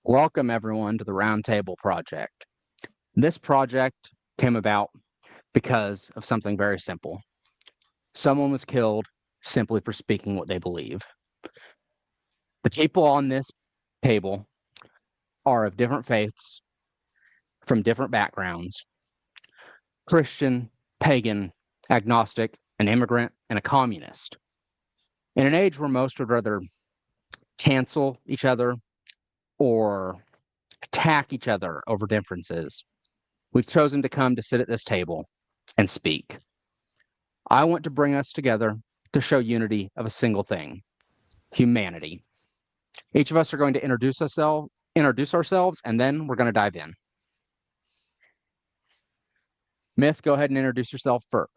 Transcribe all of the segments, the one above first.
Welcome, everyone, to the Roundtable Project. This project came about because of something very simple. Someone was killed simply for speaking what they believe. The people on this table are of different faiths, from different backgrounds: Christian, pagan, agnostic, an immigrant, and a communist. In an age where most would rather cancel each other or attack each other over differences, we've chosen to come to sit at this table and speak. I want to bring us together to show unity of a single thing: humanity. Each of us are going to introduce ourselves, and then we're going to dive in. Myth, go ahead and introduce yourself first.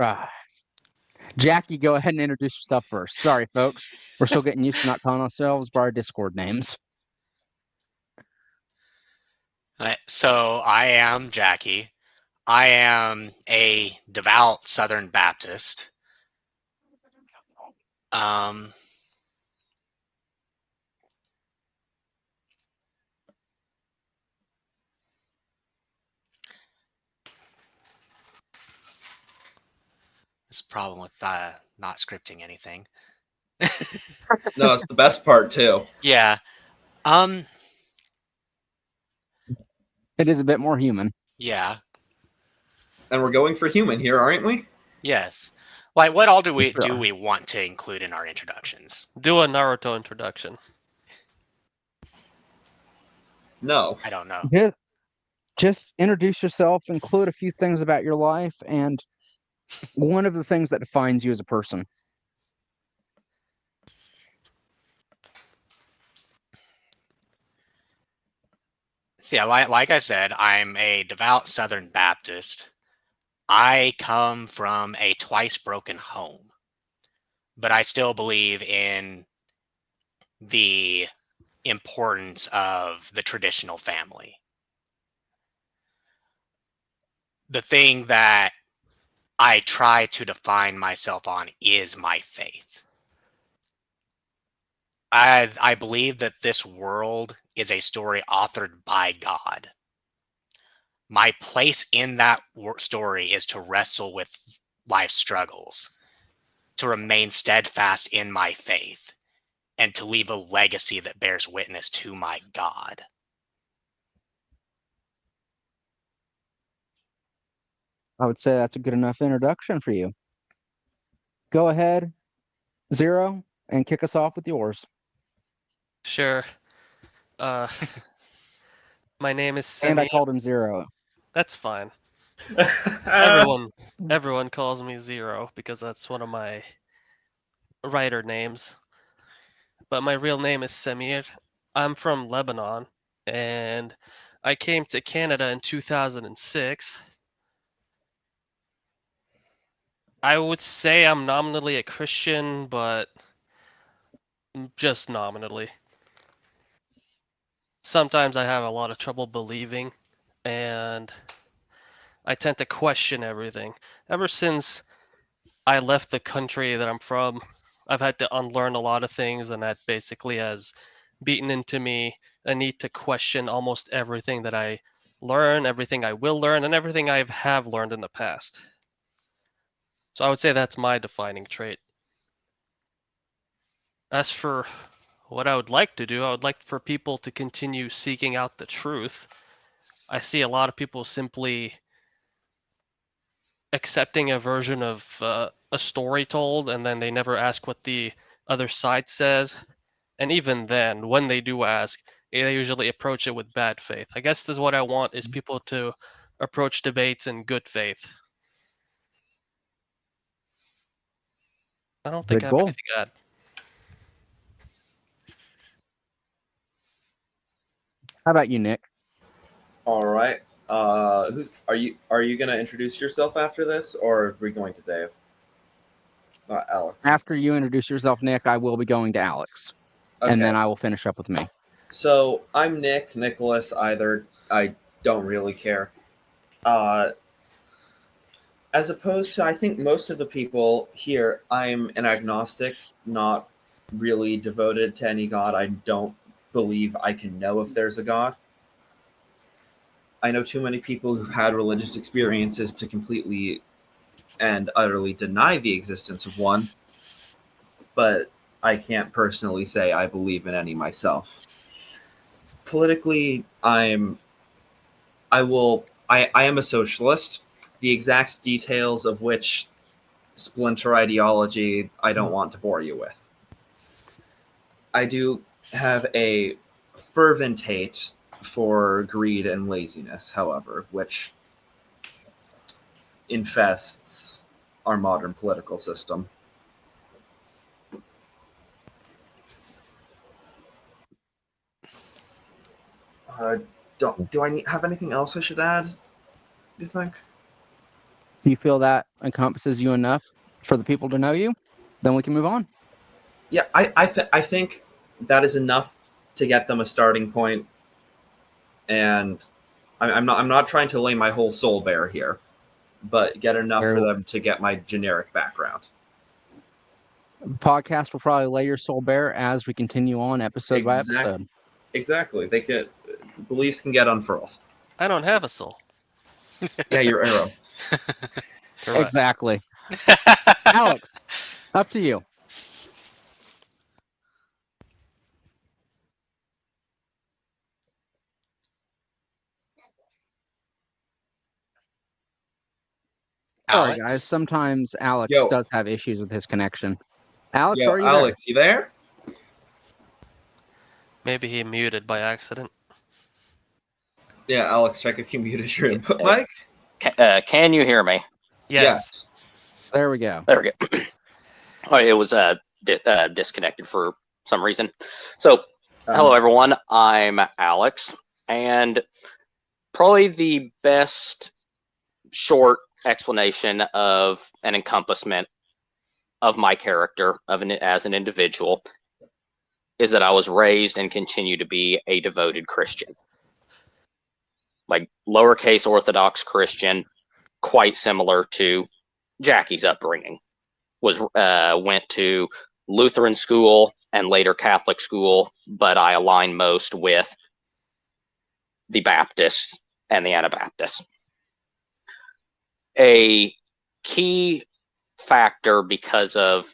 Jackie, go ahead and introduce yourself first. Sorry, folks. We're still getting used to not calling ourselves by our Discord names. So I am Jackie. I am a devout Southern Baptist. This problem with not scripting anything. No, it's the best part too. Yeah. It is a bit more human. Yeah. And we're going for human here, aren't we? Yes. Like, what all do we want to include in our introductions? Do a Naruto introduction. No. I don't know. Just introduce yourself, include a few things about your life, and one of the things that defines you as a person. So yeah, like I said, I'm a devout Southern Baptist. I come from a twice broken home, but I still believe in the importance of the traditional family. The thing that I try to define myself on is my faith. I believe that this world is a story authored by God. My place in that story is to wrestle with life's struggles, to remain steadfast in my faith, and to leave a legacy that bears witness to my God. I would say that's a good enough introduction for you. Go ahead, Zero, and kick us off with yours. Sure. My name is Semi. And I called him Zero. That's fine. Everyone calls me Zero because that's one of my writer names. But my real name is Semir. I'm from Lebanon, and I came to Canada in 2006. I would say I'm nominally a Christian, but just nominally. Sometimes I have a lot of trouble believing, and I tend to question everything. Ever since I left the country that I'm from, I've had to unlearn a lot of things, and that basically has beaten into me a need to question almost everything that I learn, everything I will learn, and everything I have learned in the past. So I would say that's my defining trait. As for what I would like to do, I would like for people to continue seeking out the truth. I see a lot of people simply accepting a version of a story told, and then they never ask what the other side says. And even then, when they do ask, they usually approach it with bad faith. I guess this is what I want, is people to approach debates in good faith. I don't think I have anything to add. How about you, Nick? All right. Are you gonna introduce yourself after this, or are we going to Dave? Alex. After you introduce yourself, Nick, I will be going to Alex. Okay. And then I will finish up with me. So I'm Nick, Nicholas, either. I don't really care. As opposed to, I think most of the people here, I'm an agnostic, not really devoted to any god. I don't believe I can know if there's a God. I know too many people who've had religious experiences to completely and utterly deny the existence of one, but I can't personally say I believe in any myself. Politically, I am a socialist, the exact details of which splinter ideology I don't want to bore you with. I do have a fervent hate for greed and laziness, however, which infests our modern political system. Do I have anything else I should add, do you think? Do you feel that encompasses you enough for the people to know you? Then we can move on. Yeah, I think that is enough to get them a starting point, and I'm not trying to lay my whole soul bare here, but get enough Very for well. them to get my generic background. The podcast will probably lay your soul bare as we continue on episode by episode. Exactly. Beliefs can get unfurled. I don't have a soul. Yeah, your arrow. Correct. Exactly. Alex, up to you. Sorry, Alex? guys. Sometimes Alex Yo. does have issues with his connection. Alex, Yo, are you Alex, you there? Maybe he muted by accident. Yeah, Alex, check if you muted your input mic. Can you hear me? Yes. there? There we go. There we go. Oh, it was disconnected for some reason. So, hello everyone. I'm Alex, and probably the best short explanation of an encompassment of my character as an individual is that I was raised and continue to be a devoted Christian, like lowercase Orthodox Christian, quite similar to Jackie's upbringing. Went to Lutheran school and later Catholic school, but I align most with the Baptists and the Anabaptists. A key factor because of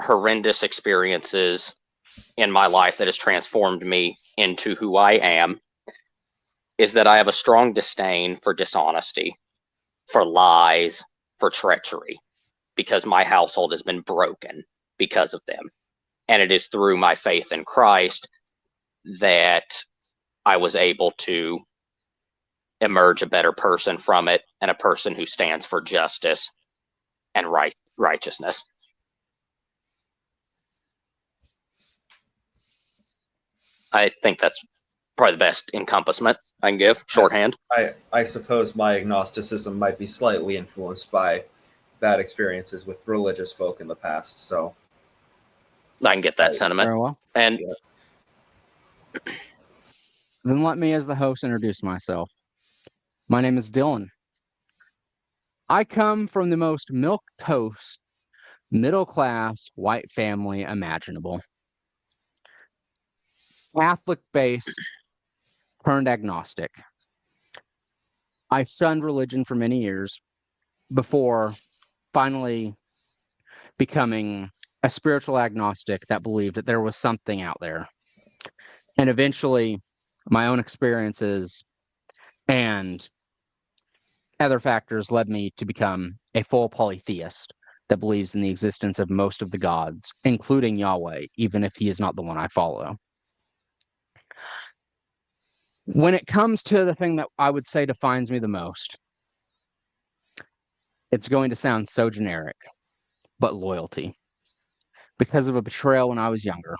horrendous experiences in my life that has transformed me into who I am is that I have a strong disdain for dishonesty, for lies, for treachery, because my household has been broken because of them. And it is through my faith in Christ that I was able to emerge a better person from it, and a person who stands for justice and righteousness. I think that's probably the best encompassment I can give, shorthand. I suppose my agnosticism might be slightly influenced by bad experiences with religious folk in the past, so I can get that sentiment. Very well. And Then let me, as the host, introduce myself. My name is Dylan. I come from the most milquetoast, middle-class, white family imaginable. Catholic-based, turned agnostic. I shunned religion for many years before finally becoming a spiritual agnostic that believed that there was something out there. And eventually, my own experiences and other factors led me to become a full polytheist that believes in the existence of most of the gods, including Yahweh, even if he is not the one I follow. When it comes to the thing that I would say defines me the most, it's going to sound so generic, but loyalty. Because of a betrayal when I was younger,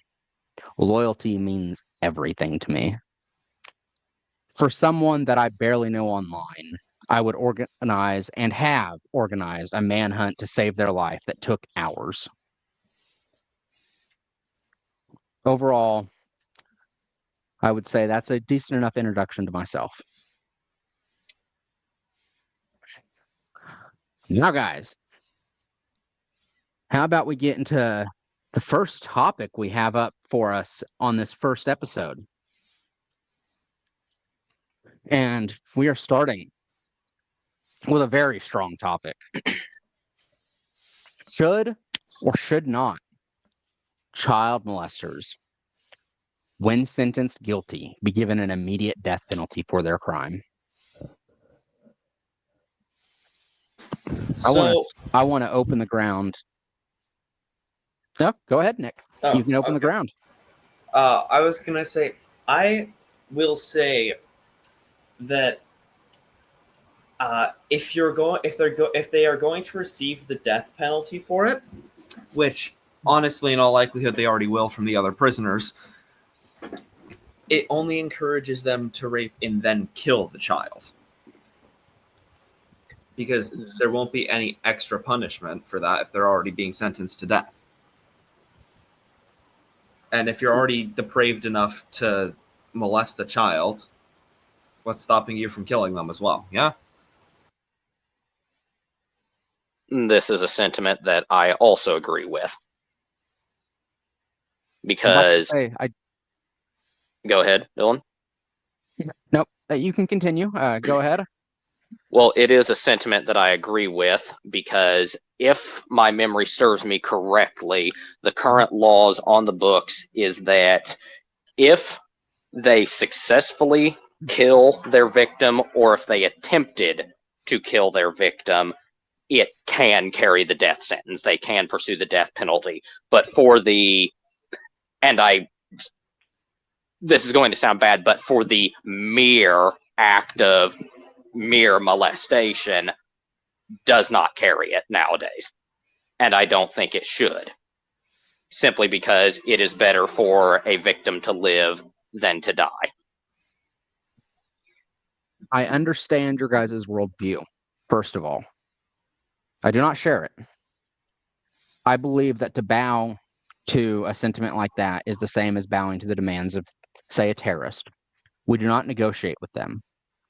loyalty means everything to me. For someone that I barely know online, I would organize and have organized a manhunt to save their life that took hours. Overall, I would say that's a decent enough introduction to myself. Now, guys, how about we get into the first topic we have up for us on this first episode. And we are starting with a very strong topic. Should or should not child molesters, when sentenced guilty, be given an immediate death penalty for their crime? So, I want to open the ground. No, go ahead, Nick. You can open the ground. I was gonna say, I will say that if they are going to receive the death penalty for it, which honestly, in all likelihood, they already will from the other prisoners, it only encourages them to rape and then kill the child, because there won't be any extra punishment for that if they're already being sentenced to death. And if you're already depraved enough to molest the child, what's stopping you from killing them as well? Yeah? This is a sentiment that I also agree with. Because... Go ahead, Dylan. Nope, you can continue. Go ahead. Well, it is a sentiment that I agree with, because if my memory serves me correctly, the current laws on the books is that if they successfully kill their victim, or if they attempted to kill their victim, it can carry the death sentence. They can pursue the death penalty. But for the, this is going to sound bad, but for the mere act of mere molestation, does not carry it nowadays. And I don't think it should. Simply because it is better for a victim to live than to die. I understand your guys' worldview, first of all. I do not share it. I believe that to bow to a sentiment like that is the same as bowing to the demands of, say, a terrorist. We do not negotiate with them.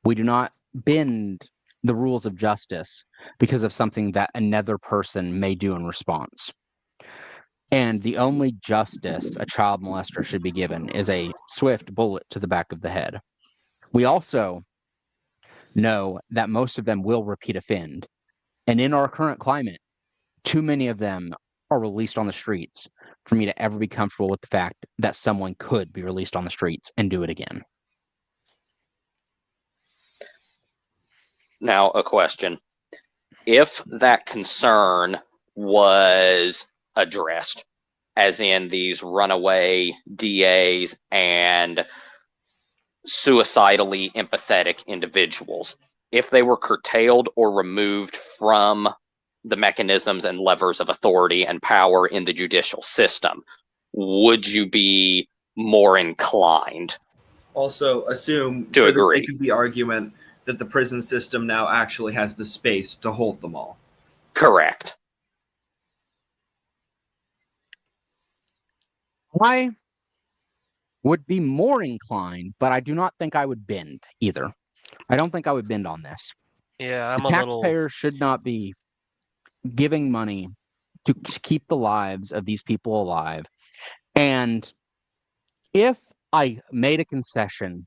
We do not bend the rules of justice because of something that another person may do in response. And the only justice a child molester should be given is a swift bullet to the back of the head. We also know that most of them will repeat offend. And in our current climate, too many of them are released on the streets for me to ever be comfortable with the fact that someone could be released on the streets and do it again. Now, a question. If that concern was addressed, as in these runaway DAs and suicidally empathetic individuals, if they were curtailed or removed from the mechanisms and levers of authority and power in the judicial system, would you be more inclined Also, assume, to for agree? the sake of the argument, that the prison system now actually has the space to hold them all. Correct. I would be more inclined, but I do not think I would bend either. I don't think I would bend on this. Yeah, The taxpayers should not be giving money to keep the lives of these people alive. And if I made a concession,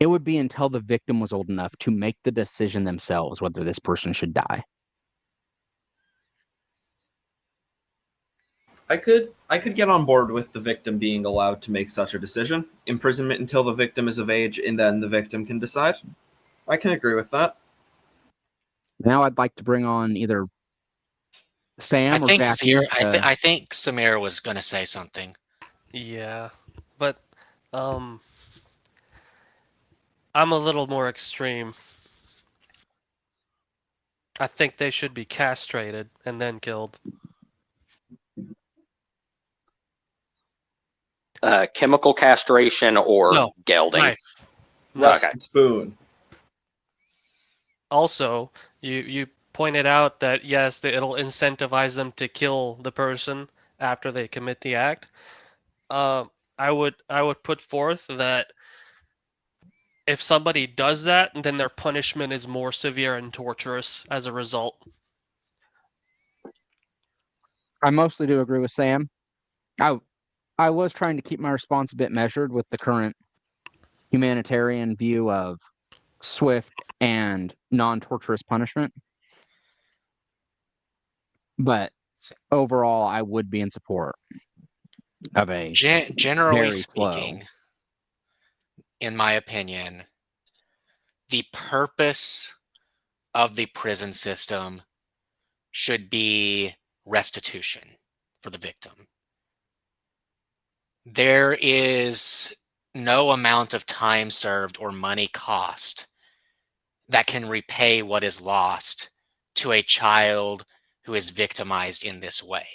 it would be until the victim was old enough to make the decision themselves whether this person should die. I could get on board with the victim being allowed to make such a decision. Imprisonment until the victim is of age, and then the victim can decide. I can agree with that. Now I'd like to bring on either Sam or Jackie. I think Samir was going to say something. Yeah, but I'm a little more extreme. I think they should be castrated and then killed. Chemical castration or No, gelding? knife. Rusted spoon. Also, you pointed out that yes, it'll incentivize them to kill the person after they commit the act. I would put forth that if somebody does that, then their punishment is more severe and torturous as a result. I mostly do agree with Sam. I was trying to keep my response a bit measured with the current humanitarian view of swift and non-torturous punishment. But overall, I would be in support of a Generally very slow. speaking, in my opinion, the purpose of the prison system should be restitution for the victim. There is no amount of time served or money cost that can repay what is lost to a child who is victimized in this way.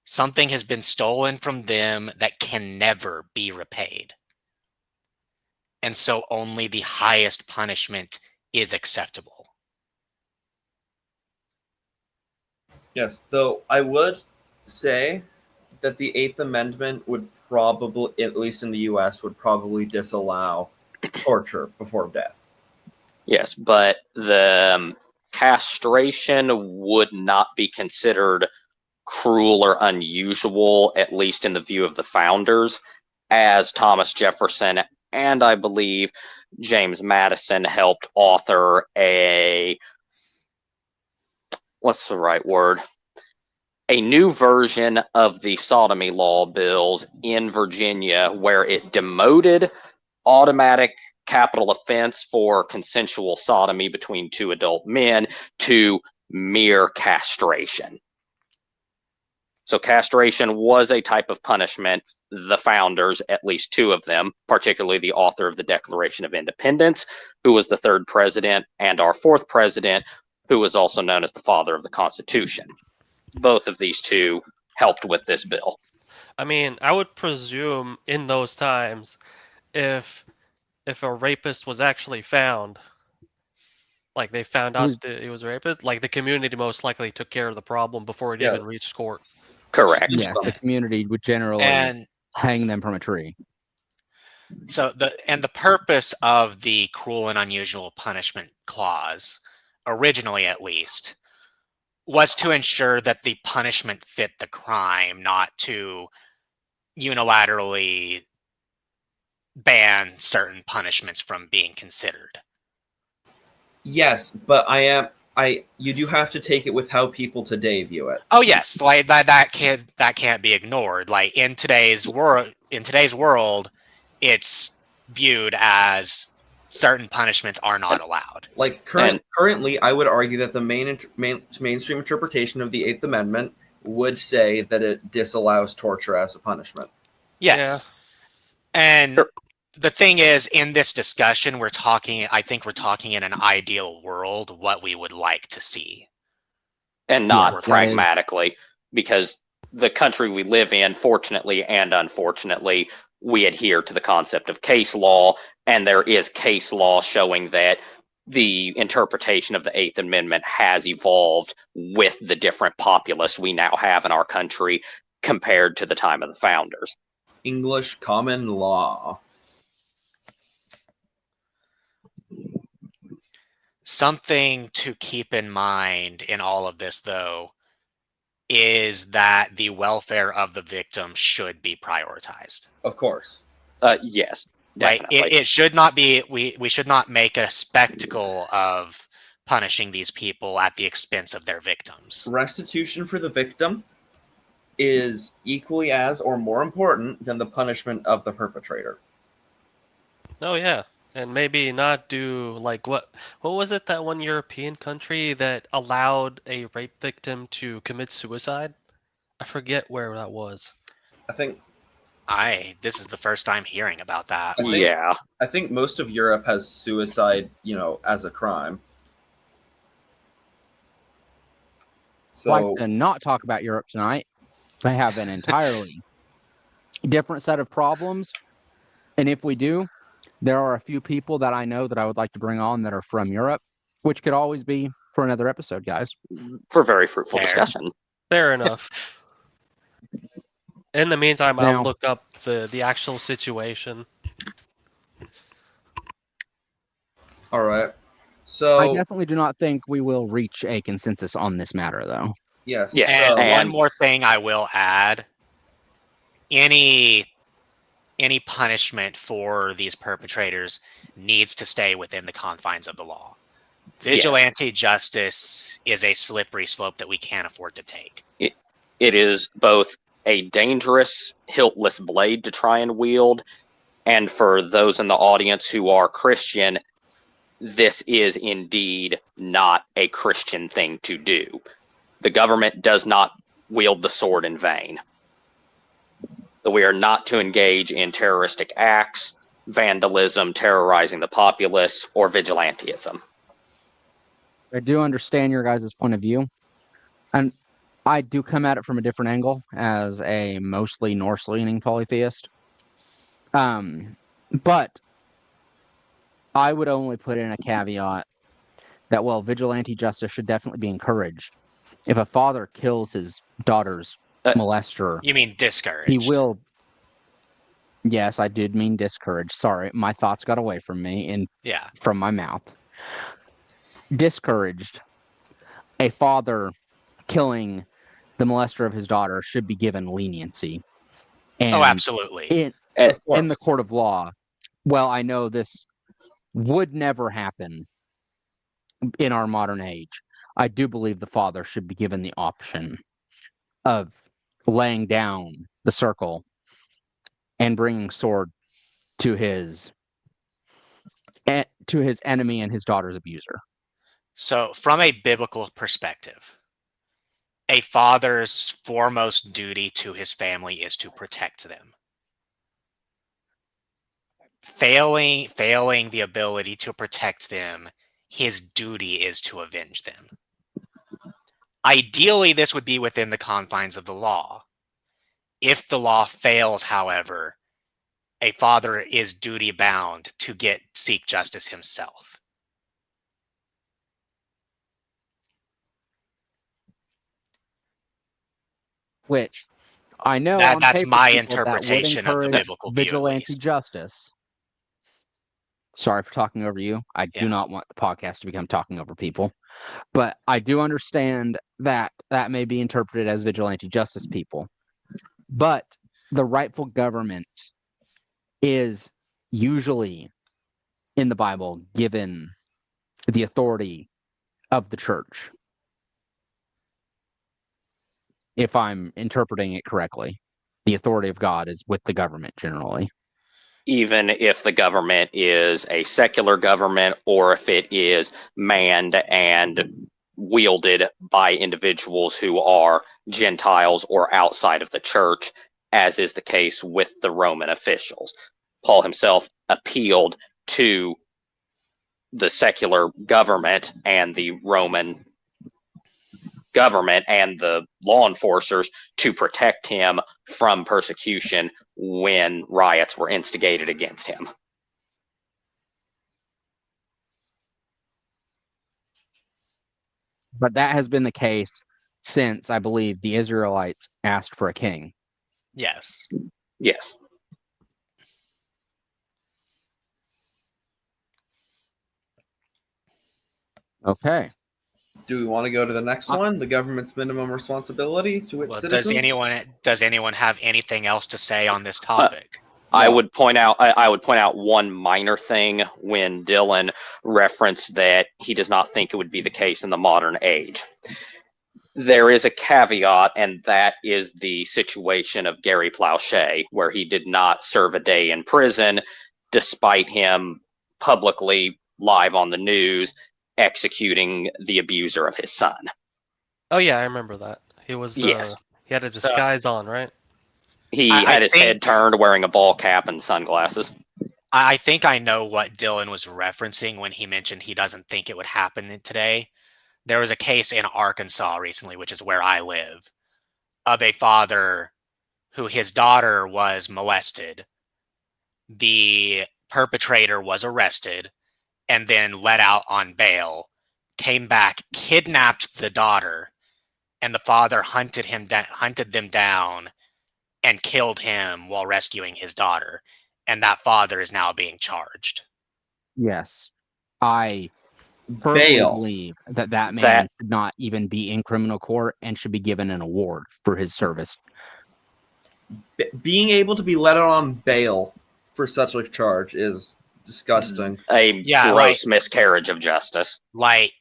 Something has been stolen from them that can never be repaid. And so only the highest punishment is acceptable. Yes, though I would say that the Eighth Amendment would probably, at least in the U.S., would probably disallow torture before death. Yes, but the castration would not be considered cruel or unusual, at least in the view of the founders, as Thomas Jefferson and I believe James Madison helped author a, what's the right word? A new version of the sodomy law bills in Virginia where it demoted automatic capital offense for consensual sodomy between two adult men to mere castration. So castration was a type of punishment. The founders, at least two of them, particularly the author of the Declaration of Independence, who was the third president, and our fourth president, who was also known as the father of the Constitution. Both of these two helped with this bill. I mean, I would presume in those times, if a rapist was actually found, like they found out that he was a rapist, like the community most likely took care of the problem before it Yeah. even reached court. Correct. Yes, the community would generally And hang them from a tree. so the purpose of the cruel and unusual punishment clause, originally at least, was to ensure that the punishment fit the crime, not to unilaterally ban certain punishments from being considered. Yes, but you do have to take it with how people today view it. Oh yes, like that can't be ignored. Like in today's world, it's viewed as certain punishments are not allowed. Like currently, I would argue that the mainstream interpretation of the Eighth Amendment would say that it disallows torture as a punishment. Yes, and the thing is, in this discussion, I think we're talking in an ideal world, what we would like to see. And not Yeah, pragmatically, because the country we live in, fortunately and unfortunately, we adhere to the concept of case law, and there is case law showing that the interpretation of the Eighth Amendment has evolved with the different populace we now have in our country compared to the time of the founders. English common law. Something to keep in mind in all of this, though, is that the welfare of the victim should be prioritized. Of course. Yes, Like definitely. it should not be. We should not make a spectacle of punishing these people at the expense of their victims. Restitution for the victim is equally as or more important than the punishment of the perpetrator. Oh yeah, and maybe not do like what was it, that one European country that allowed a rape victim to commit suicide? I forget where that was. I think This is the first time hearing about that. I think most of Europe has suicide, as a crime. So I'd like to not talk about Europe tonight. They have an entirely different set of problems. And if we do, there are a few people that I know that I would like to bring on that are from Europe, which could always be for another episode, guys. For very fruitful Fair. discussion. Fair enough. In the meantime, Now- I'll look up the actual situation. all right. I So definitely do not think we will reach a consensus on this matter, though. Yes. Yes, And So, one and- more thing I will add: any punishment for these perpetrators needs to stay within the confines of the law. Vigilante justice is a slippery slope that we can't afford to take. It is both a dangerous, hiltless blade to try and wield, and for those in the audience who are Christian, this is indeed not a Christian thing to do. The government does not wield the sword in vain. We are not to engage in terroristic acts, vandalism, terrorizing the populace, or vigilantism. I do understand your guys' point of view, and I do come at it from a different angle as a mostly Norse-leaning polytheist. But I would only put in a caveat that, well, vigilante justice should definitely be encouraged. If a father kills his daughter's molester, You mean discouraged? he will. Yes, I did mean discouraged. Sorry, my thoughts got away from me and Yeah. from my mouth. Discouraged. A father killing the molester of his daughter should be given leniency. And Oh, absolutely. in of course. the court of law, well, I know this would never happen in our modern age. I do believe the father should be given the option of laying down the circle and bringing sword to his enemy and his daughter's abuser. So, from a biblical perspective, a father's foremost duty to his family is to protect them. Failing the ability to protect them, his duty is to avenge them. Ideally, this would be within the confines of the law. If the law fails, however, a father is duty bound to seek justice himself. Which I know That's paper, my people, interpretation of the biblical view, at vigilante least. justice. Sorry for talking over you. I Yeah. do not want the podcast to become talking over people. But I do understand that may be interpreted as vigilante justice, people. But the rightful government is usually in the Bible given the authority of the church. If I'm interpreting it correctly, the authority of God is with the government generally. Even if the government is a secular government or if it is manned and wielded by individuals who are Gentiles or outside of the church, as is the case with the Roman officials. Paul himself appealed to the secular government and the Roman government and the law enforcers to protect him from persecution when riots were instigated against him. But that has been the case since, I believe, the Israelites asked for a king. Yes. Yes. Okay. Do we want to go to the next one? The government's minimum responsibility to its Well, citizens? does anyone have anything else to say on this topic? I No. would point out one minor thing when Dylan referenced that he does not think it would be the case in the modern age. There is a caveat, and that is the situation of Gary Plauché, where he did not serve a day in prison, despite him publicly live on the news executing the abuser of his son. Oh yeah, I remember that. He was Yes. he had a disguise on, right? He I had his head turned, wearing a ball cap and sunglasses. I think I know what Dylan was referencing when he mentioned he doesn't think it would happen today. There was a case in Arkansas recently, which is where I live, of a father who his daughter was molested. The perpetrator was arrested and then let out on bail, came back, kidnapped the daughter, and the father hunted them down and killed him while rescuing his daughter. And that father is now being charged. Yes. I firmly Bail. believe that man That- should not even be in criminal court and should be given an award for his service. Being able to be let out on bail for such a charge is disgusting. A Yeah, gross miscarriage of justice. Like,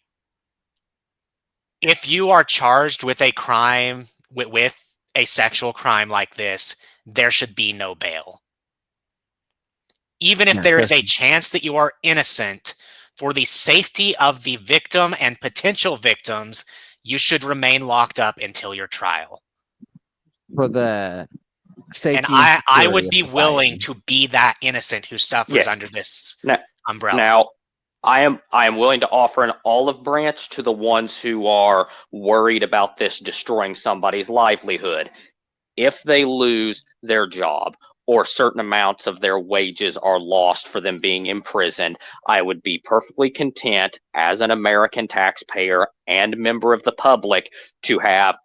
if you are charged with a crime, with a sexual crime like this, there should be no bail. Even if Yeah, there is there a chance that you are innocent, for the safety of the victim and potential victims, you should remain locked up until your trial. For the safety And and I security would of be society. willing to be that innocent who suffers Yes. under this Now, umbrella. Now, I am willing to offer an olive branch to the ones who are worried about this destroying somebody's livelihood. If they lose their job or certain amounts of their wages are lost for them being imprisoned, I would be perfectly content as an American taxpayer and member of the public to have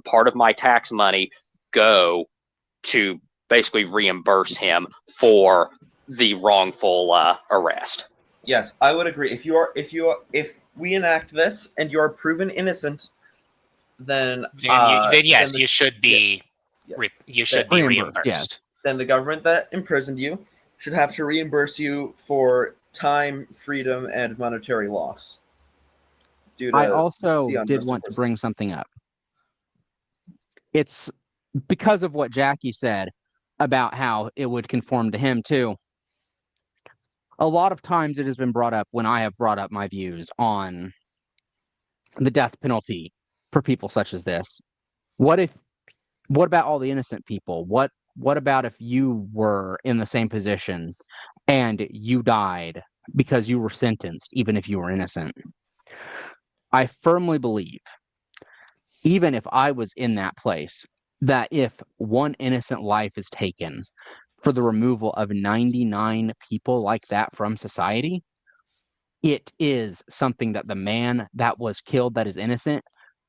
part of my tax money go to basically reimburse him for the wrongful arrest. Yes, I would agree. If we enact this and you are proven innocent, then yes, then you should be. yes. You should be Reimbursed, reimbursed. yes. Then the government that imprisoned you should have to reimburse you for time, freedom, and monetary loss. Due to I also the did unjust want to imprisonment. bring something up. It's because of what Jackie said about how it would conform to him too. A lot of times it has been brought up when I have brought up my views on the death penalty for people such as this. What about all the innocent people? What about if you were in the same position and you died because you were sentenced, even if you were innocent? I firmly believe, even if I was in that place, that if one innocent life is taken for the removal of 99 people like that from society, it is something that the man that was killed that is innocent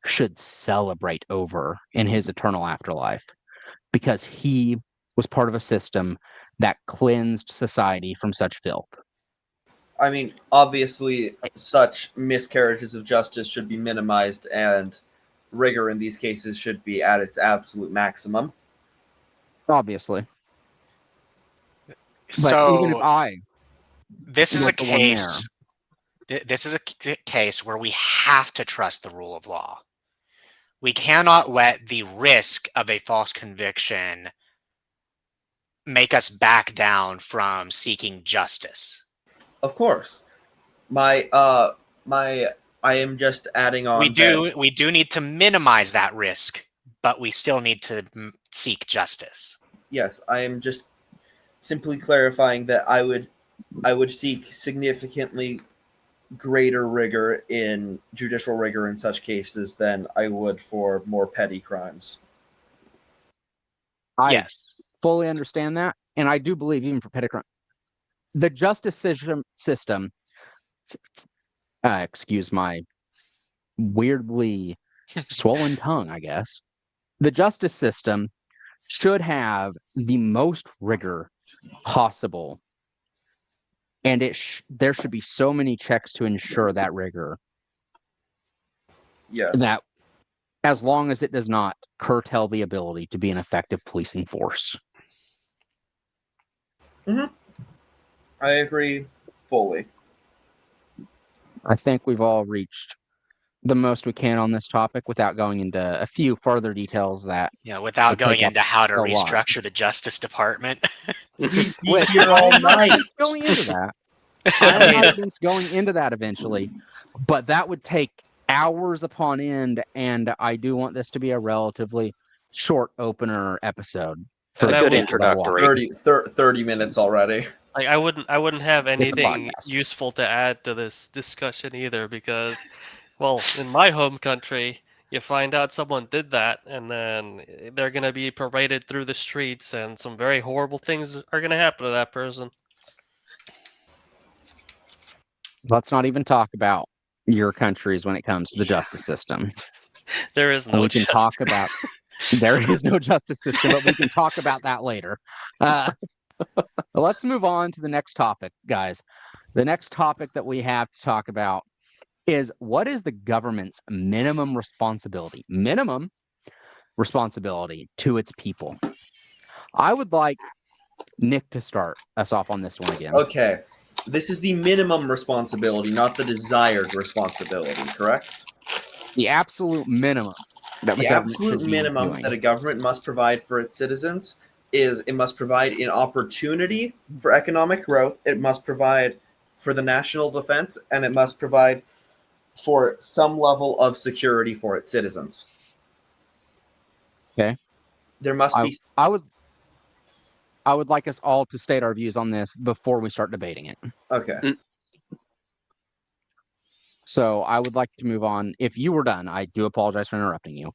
should celebrate over in his eternal afterlife, because he was part of a system that cleansed society from such filth. I mean, obviously, such miscarriages of justice should be minimized, and rigor in these cases should be at its absolute maximum. Obviously. But So even if this is a was the one case. This is a case where we have to trust the rule of law. We cannot let the risk of a false conviction make us back down from seeking justice. Of course, I am just adding on. We do need to minimize that risk, but we still need to seek justice. Yes, I am just simply clarifying that I would seek significantly greater rigor in judicial rigor in such cases than I would for more petty crimes. I fully understand that, and I do believe even for petty crime, the justice system, excuse my weirdly swollen tongue, I guess, the justice system should have the most rigor possible, and there should be so many checks to ensure that rigor. Yes. That as long as it does not curtail the ability to be an effective policing force. I agree fully. I think we've all reached the most we can on this topic without going into a few further details that without going take up into how to a lot. restructure the Justice Department. We're here all night. Going into that. I'm not against going into that eventually, but that would take hours upon end, and I do want this to be a relatively short opener episode. For And a I good would- introductory. 30 minutes already. Like I wouldn't have anything podcast. useful to add to this discussion either, because, well, in my home country, you find out someone did that, and then they're gonna be paraded through the streets, and some very horrible things are gonna happen to that person. Let's not even talk about your countries when it comes to the justice system. There is no We can justice. talk about there is no justice system, but we can talk about that later. Let's move on to the next topic, guys. The next topic that we have to talk about is what is the government's minimum responsibility? Minimum responsibility to its people. I would like Nick to start us off on this one again. Okay. This is the minimum responsibility, not the desired responsibility, correct? The absolute minimum that the The government absolute should be minimum doing. that a government must provide for its citizens is it must provide an opportunity for economic growth, it must provide for the national defense, and it must provide for some level of security for its citizens. Okay. There must be. I would like us all to state our views on this before we start debating it. Okay. So I would like to move on. If you were done, I do apologize for interrupting you.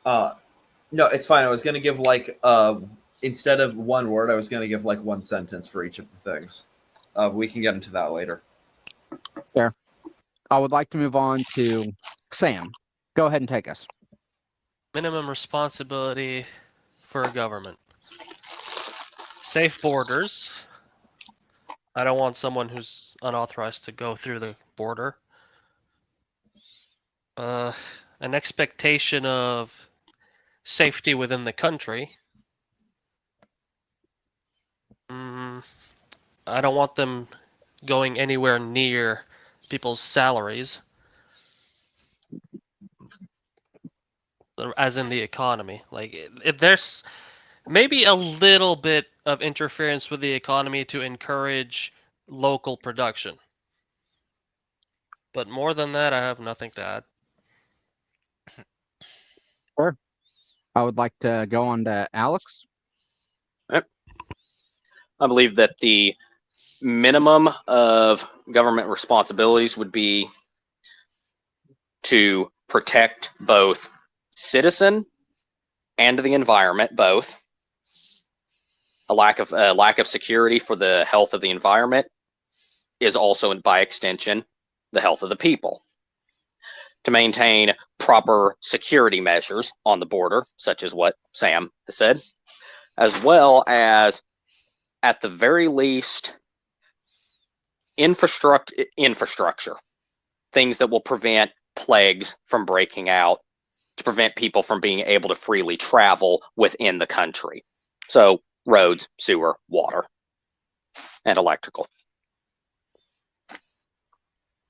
No, it's fine. I was going to give instead of one word, I was going to give one sentence for each of the things. We can get into that later. Fair. I would like to move on to Sam. Go ahead and take us. Minimum responsibility for a government. Safe borders. I don't want someone who's unauthorized to go through the border. An expectation of safety within the country. I don't want them going anywhere near people's salaries, as in the economy. If there's maybe a little bit of interference with the economy to encourage local production. But more than that, I have nothing to add. Sure. I would like to go on to Alex. I believe that the minimum of government responsibilities would be to protect both citizen and the environment, both. A lack of security for the health of the environment is also, by extension, the health of the people. To maintain proper security measures on the border, such as what Sam has said, as well as, at the very least, infrastructure, things that will prevent plagues from breaking out, to prevent people from being able to freely travel within the country. So roads, sewer, water, and electrical.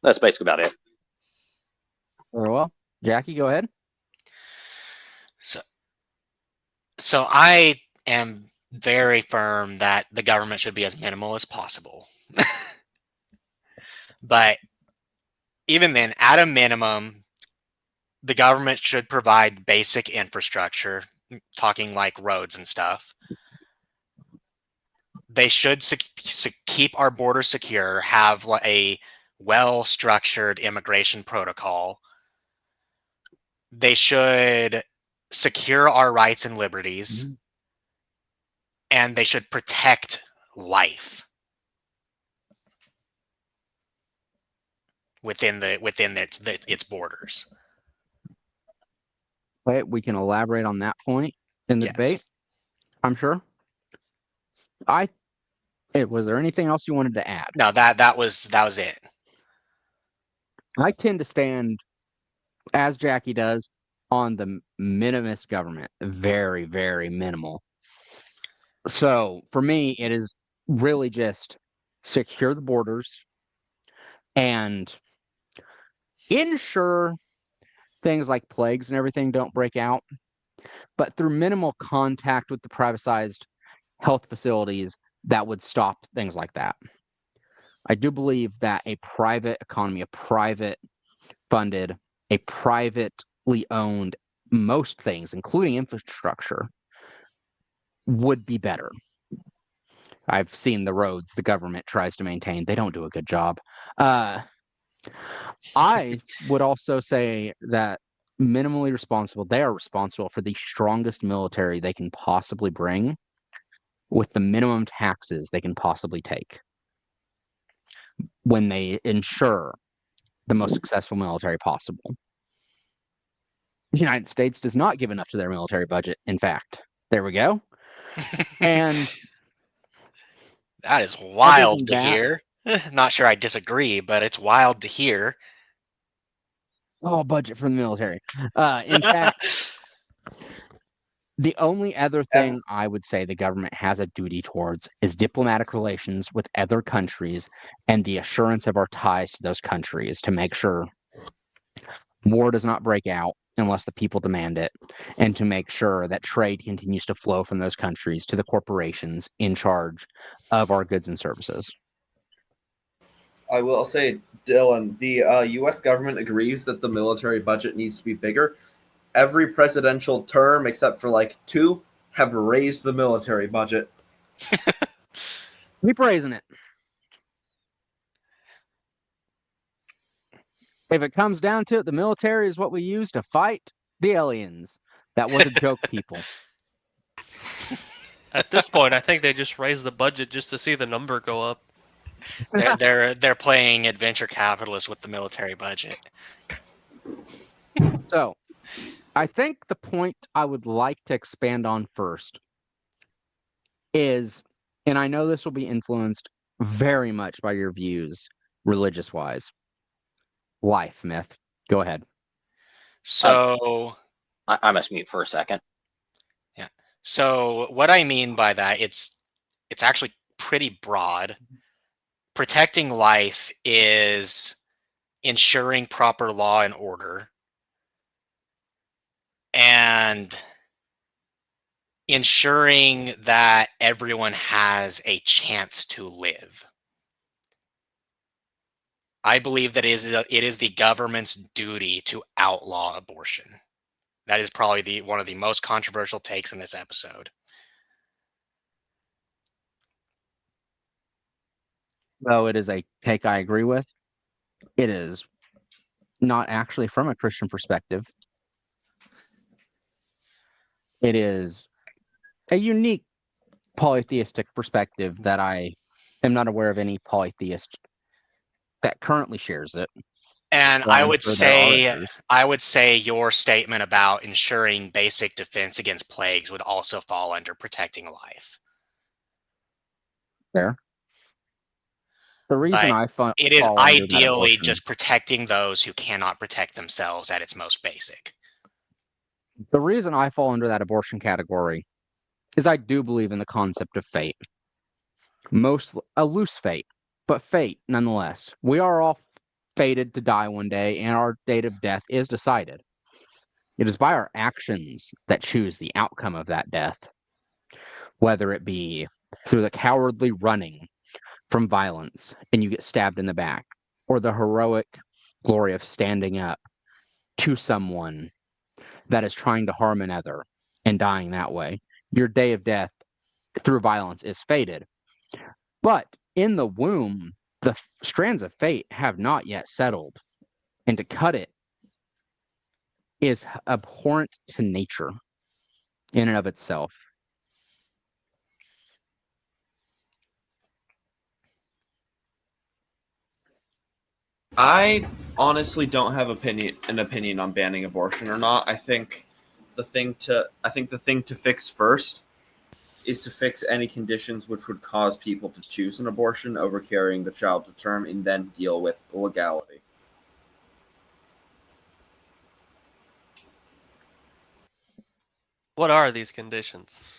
That's basically about it. Very well. Jackie, go ahead. So I am very firm that the government should be as minimal as possible. But even then, at a minimum, the government should provide basic infrastructure, talking like roads and stuff. They should keep our borders secure, have a well-structured immigration protocol. They should secure our rights and liberties, and they should protect life within its borders. Okay, we can elaborate on that point in the debate, I'm sure. Was there anything else you wanted to add? No, that was it. I tend to stand, as Jackie does, on the minimalist government. Very, very minimal. So for me, it is really just secure the borders and ensure things like plagues and everything don't break out, but through minimal contact with the privatized health facilities, that would stop things like that. I do believe that a private economy, a private funded, a privately owned, most things, including infrastructure, would be better. I've seen the roads the government tries to maintain. They don't do a good job. I would also say that minimally responsible, they are responsible for the strongest military they can possibly bring with the minimum taxes they can possibly take when they ensure the most successful military possible. The United States does not give enough to their military budget. In fact, there we go. And that is wild to hear. Not sure I disagree, but it's wild to hear. Oh, budget for the military. In fact, the only other thing I would say the government has a duty towards is diplomatic relations with other countries and the assurance of our ties to those countries to make sure war does not break out unless the people demand it, and to make sure that trade continues to flow from those countries to the corporations in charge of our goods and services. I will say, Dylan, the U.S. government agrees that the military budget needs to be bigger. Every presidential term, except for like 2, have raised the military budget. Keep raising it. If it comes down to it, the military is what we use to fight the aliens. That was a joke, people. At this point, I think they just raised the budget just to see the number go up. They're playing adventure capitalist with the military budget. So, I think the point I would like to expand on first is, and I know this will be influenced very much by your views religious-wise. Life myth. Go ahead. So I must mute for a second. yeah. So what I mean by that, it's actually pretty broad. Protecting life is ensuring proper law and order and ensuring that everyone has a chance to live. I believe that it is the government's duty to outlaw abortion. That is probably one of the most controversial takes in this episode. Though it is a take I agree with, it is not actually from a Christian perspective. It is a unique polytheistic perspective that I am not aware of any polytheist that currently shares it. And Well, I'm sure there are. I would say your statement about ensuring basic defense against plagues would also fall under protecting life. There. The reason But it is fall under that ideally abortion- just protecting those who cannot protect themselves at its most basic. the reason I fall under that abortion category is I do believe in the concept of fate. A loose fate, but fate nonetheless. We are all fated to die one day, and our date of death is decided. It is by our actions that choose the outcome of that death, whether it be through the cowardly running from violence and you get stabbed in the back, or the heroic glory of standing up to someone that is trying to harm another and dying that way. Your day of death through violence is fated. But in the womb, the strands of fate have not yet settled, and to cut it is abhorrent to nature in and of itself. I honestly don't have an opinion on banning abortion or not. I think the thing to fix first is to fix any conditions which would cause people to choose an abortion over carrying the child to term, and then deal with legality. What are these conditions?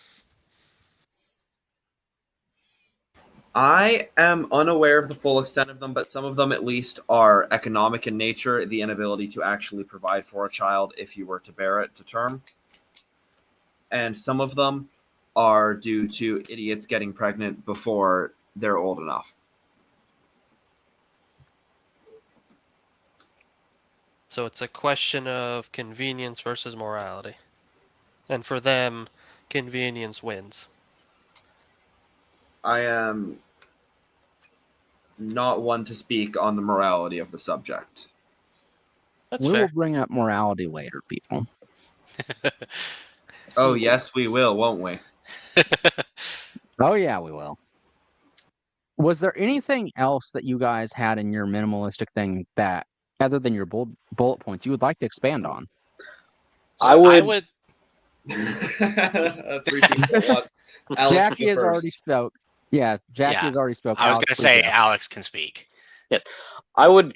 I am unaware of the full extent of them, but some of them at least are economic in nature, the inability to actually provide for a child if you were to bear it to term. And some of them are due to idiots getting pregnant before they're old enough. So it's a question of convenience versus morality. And for them, convenience wins. I am not one to speak on the morality of the subject. That's We fair. will bring up morality later, people. Oh, yes, we will, won't we? Oh, yeah, we will. Was there anything else that you guys had in your minimalistic thing that, other than your bullet points, you would like to expand on? So I would- 3 people at once. Alex Jackie is has the already first. spoke. Yeah, Jackie Yeah, has already spoke. I was Alex, going to please say go. Alex can speak. I would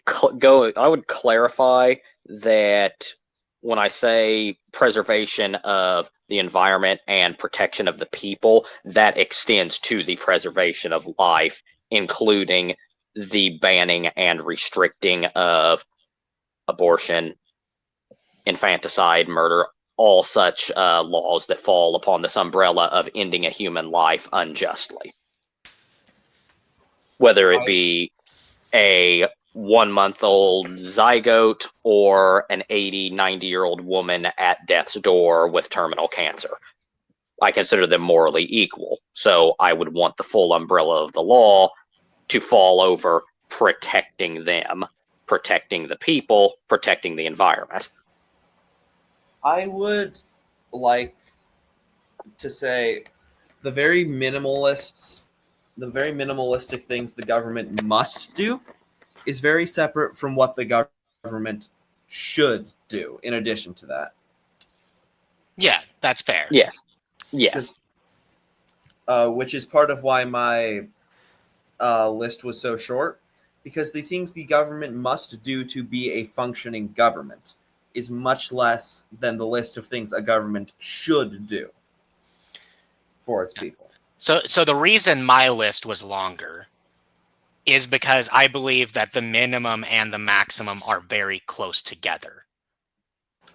clarify that when I say preservation of the environment and protection of the people, that extends to the preservation of life, including the banning and restricting of abortion, infanticide, murder, all such laws that fall upon this umbrella of ending a human life unjustly. Whether it be a 1-month-old zygote or an 80, 90-year-old woman at death's door with terminal cancer. I consider them morally equal. So I would want the full umbrella of the law to fall over protecting them, protecting the people, protecting the environment. I would like to say the very minimalistic things the government must do is very separate from what the government should do in addition to that. Yeah, that's fair. Yes. Yes. Which is part of why my list was so short, because the things the government must do to be a functioning government is much less than the list of things a government should do for its people. So the reason my list was longer is because I believe that the minimum and the maximum are very close together.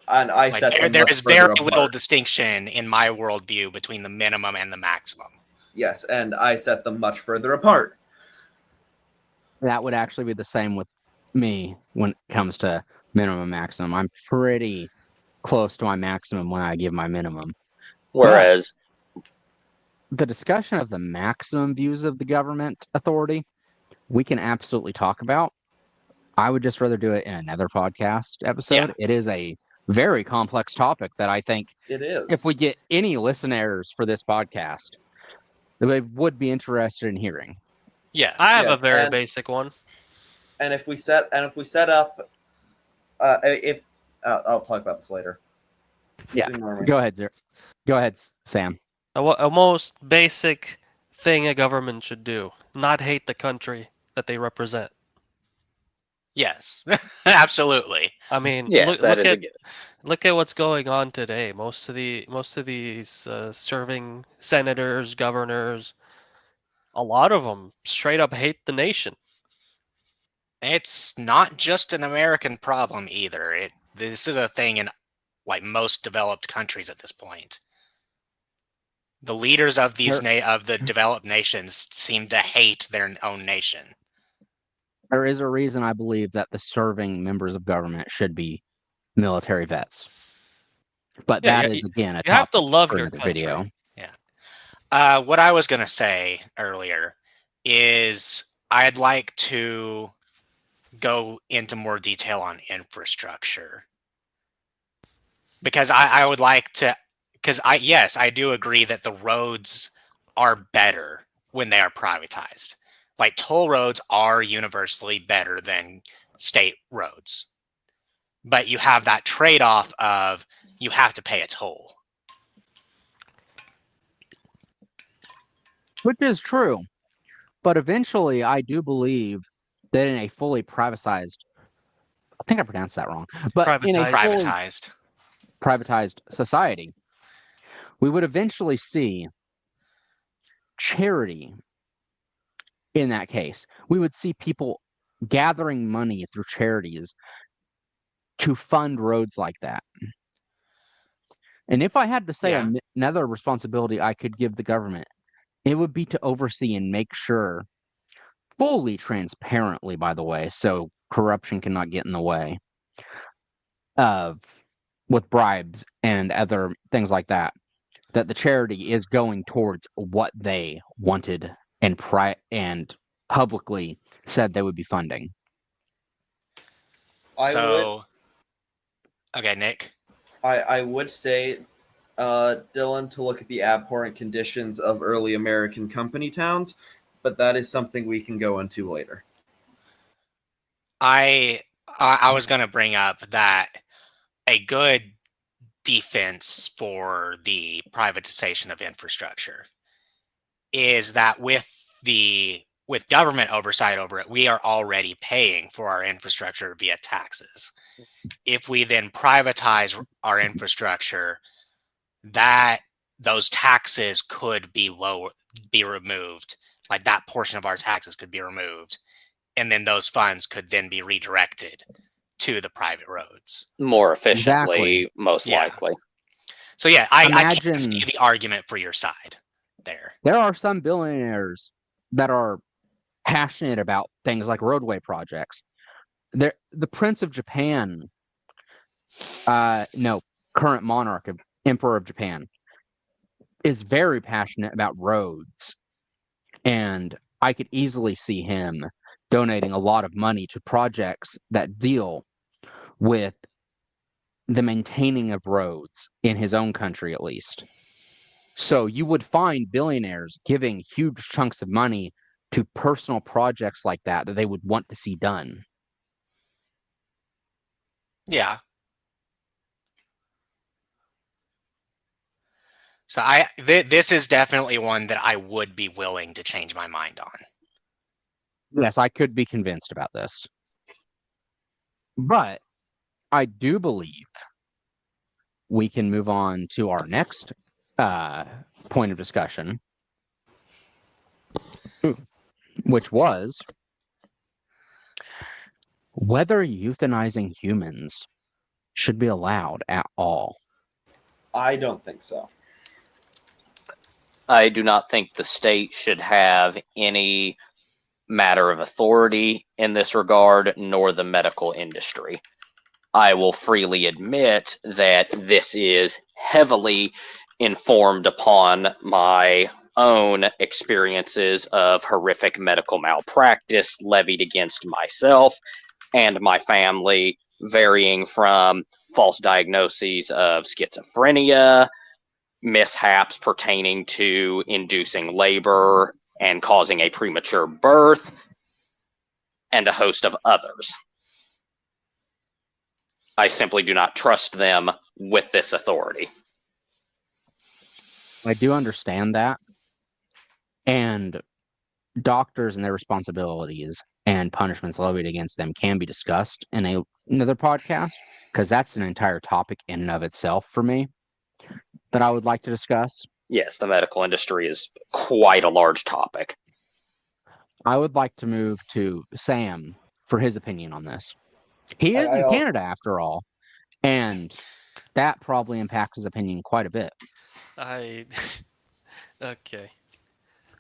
And I set them there much is further very little apart. distinction in my worldview between the minimum and the maximum. Yes, and I set them much further apart. That would actually be the same with me when it comes to minimum maximum. I'm pretty close to my maximum when I give my minimum. Whereas, The discussion of the maximum views of the government authority, we can absolutely talk about. I would just rather do it in another podcast episode. Yeah. It is a very complex topic that I think It is. if we get any listeners for this podcast, they would be interested in hearing. Yes. I have Yes, a very and- basic one. and if we set up, I'll talk about this later. Yeah. Ignore me. Go ahead, Go ahead, Sam. A most basic thing a government should do: not hate the country that they represent. Yes. Absolutely. I mean, yes, look at what's going on today. Most of these serving senators, governors, a lot of them straight up hate the nation. It's not just an American problem either. This is a thing in like most developed countries at this point. The leaders of these of the developed nations seem to hate their own nation. There is a reason I believe that the serving members of government should be military vets. But Yeah, that is, again, a you have to topic love for your another country. video. Yeah. What I was going to say earlier is I'd like to go into more detail on infrastructure. Because I would like to, because I do agree that the roads are better when they are privatized. Like toll roads are universally better than state roads. But you have that trade-off of you have to pay a toll. Which is true. But eventually, I do believe that in a fully privatized, I think I pronounced that wrong, but in a fully privatized society, we would eventually see charity in that case. We would see people gathering money through charities to fund roads like that. And if I had to say another responsibility I could give the government, it would be to oversee and make sure, fully transparently, by the way, so corruption cannot get in the way of with bribes and other things like that, that the charity is going towards what they wanted and publicly said they would be funding. Okay, Nick. I would say, Dylan, to look at the abhorrent conditions of early American company towns, but that is something we can go into later. I was going to bring up that a good defense for the privatization of infrastructure is that with the with government oversight over it, we are already paying for our infrastructure via taxes. If we then privatize our infrastructure, those taxes could be removed. Like that portion of our taxes could be removed, and then those funds could then be redirected to the private roads more efficiently, Exactly. most Yeah. likely. So yeah, I Imagine- can see the argument for your side there. There are some billionaires that are passionate about things like roadway projects. The Prince of Japan, no, current monarch of Emperor of Japan, is very passionate about roads. And I could easily see him donating a lot of money to projects that deal with the maintaining of roads in his own country, at least. So you would find billionaires giving huge chunks of money to personal projects like that they would want to see done. Yeah. So this is definitely one that I would be willing to change my mind on. Yes, I could be convinced about this. But I do believe we can move on to our next point of discussion, which was whether euthanizing humans should be allowed at all. I don't think so. I do not think the state should have any matter of authority in this regard, nor the medical industry. I will freely admit that this is heavily informed upon my own experiences of horrific medical malpractice levied against myself and my family, varying from false diagnoses of schizophrenia, mishaps pertaining to inducing labor and causing a premature birth, and a host of others. I simply do not trust them with this authority. I do understand that. And doctors and their responsibilities and punishments levied against them can be discussed in another podcast, because that's an entire topic in and of itself for me that I would like to discuss. Yes, the medical industry is quite a large topic. I would like to move to Sam for his opinion on this. He is I in also- Canada after all, and that probably impacts his opinion quite a bit. Okay.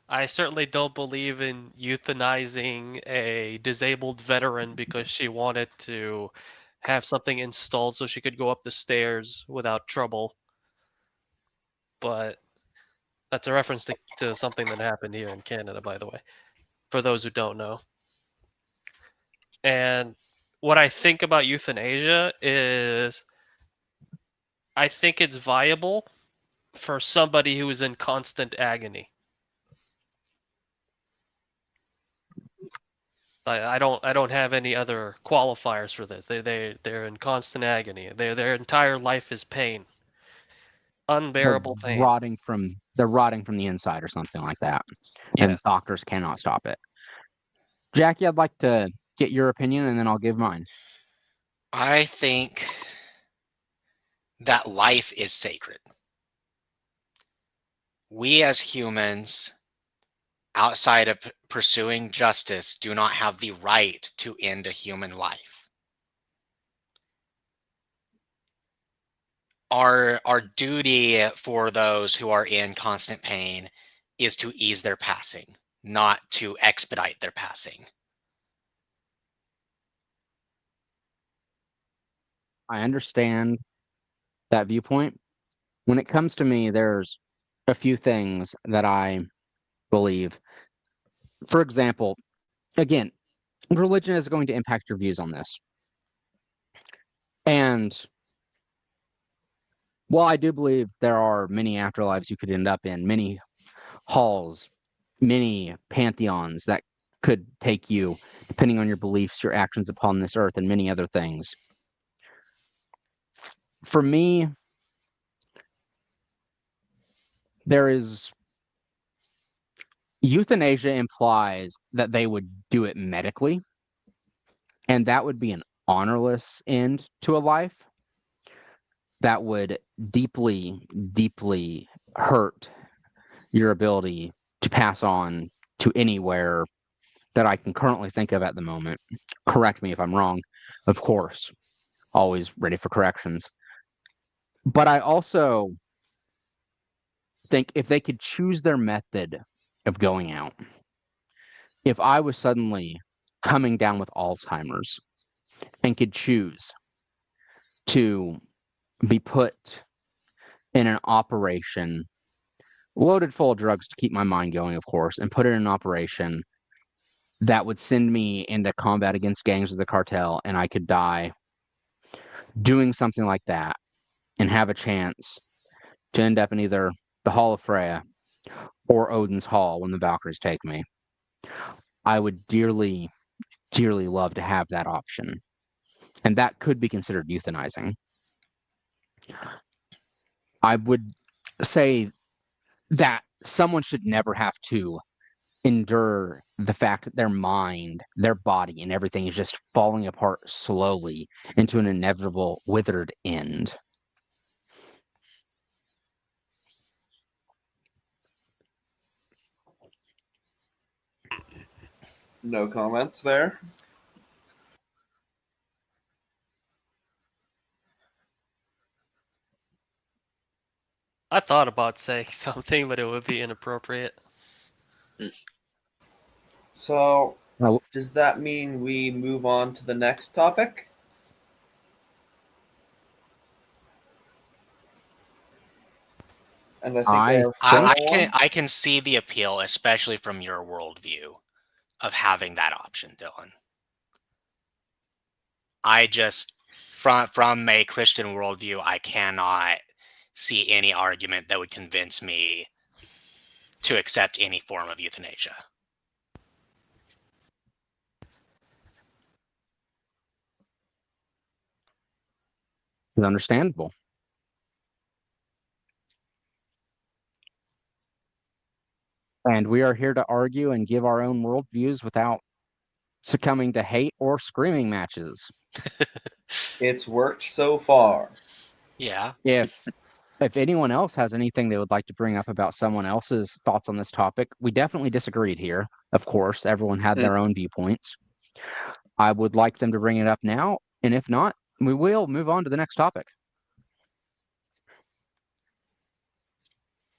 I certainly don't believe in euthanizing a disabled veteran because she wanted to have something installed so she could go up the stairs without trouble. But that's a reference to something that happened here in Canada, by the way, for those who don't know. And what I think about euthanasia is I think it's viable for somebody who is in constant agony. I don't have any other qualifiers for this. They're in constant agony. Their entire life is pain. Unbearable They're pain. rotting from the inside or something like that. Yeah. And doctors cannot stop it. Jackie, I'd like to get your opinion and then I'll give mine. I think that life is sacred. We as humans, outside of pursuing justice, do not have the right to end a human life. Our duty for those who are in constant pain is to ease their passing, not to expedite their passing. I understand that viewpoint. When it comes to me, there's a few things that I believe. For example, again, religion is going to impact your views on this. And while I do believe there are many afterlives you could end up in, many halls, many pantheons that could take you, depending on your beliefs, your actions upon this earth, and many other things. For me, euthanasia implies that they would do it medically, and that would be an honorless end to a life. That would deeply, deeply hurt your ability to pass on to anywhere that I can currently think of at the moment. Correct me if I'm wrong, of course. Always ready for corrections. But I also think if they could choose their method of going out, if I was suddenly coming down with Alzheimer's and could choose to be put in an operation loaded full of drugs to keep my mind going, of course, and put it in an operation that would send me into combat against gangs of the cartel, and I could die doing something like that and have a chance to end up in either the Hall of Freya or Odin's Hall when the Valkyries take me. I would dearly, dearly love to have that option. And that could be considered euthanizing. I would say that someone should never have to endure the fact that their mind, their body, and everything is just falling apart slowly into an inevitable withered end. No comments there. I thought about saying something, but it would be inappropriate. So, Well, does that mean we move on to the next topic? And I think I our think- final one. I can see the appeal, especially from your worldview, of having that option, Dylan. I just, from a Christian worldview, I cannot see any argument that would convince me to accept any form of euthanasia. It's understandable. And we are here to argue and give our own worldviews without succumbing to hate or screaming matches. It's worked so far. Yeah. If anyone else has anything they would like to bring up about someone else's thoughts on this topic, we definitely disagreed here. Of course, everyone had their own viewpoints. I would like them to bring it up now, and if not, we will move on to the next topic.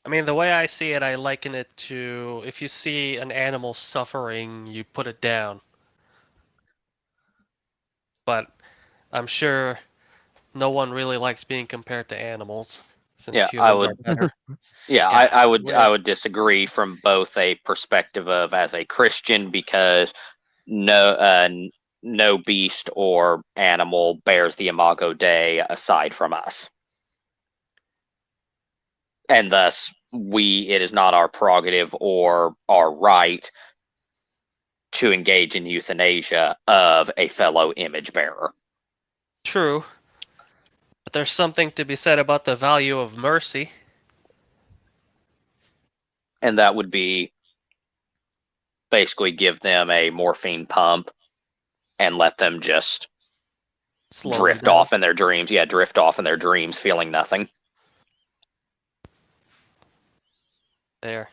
I mean, the way I see it, I liken it to if you see an animal suffering, you put it down. But I'm sure no one really likes being compared to animals, since Yeah, humans I would. are better. Yeah, Yeah, I would. we're- I would disagree from both a perspective of as a Christian, because no beast or animal bears the imago Dei aside from us, and thus it is not our prerogative or our right to engage in euthanasia of a fellow image bearer. True. But there's something to be said about the value of mercy. And that would be basically give them a morphine pump and let them just Slow drift them down. off in their dreams. Yeah, drift off in their dreams, feeling nothing. There.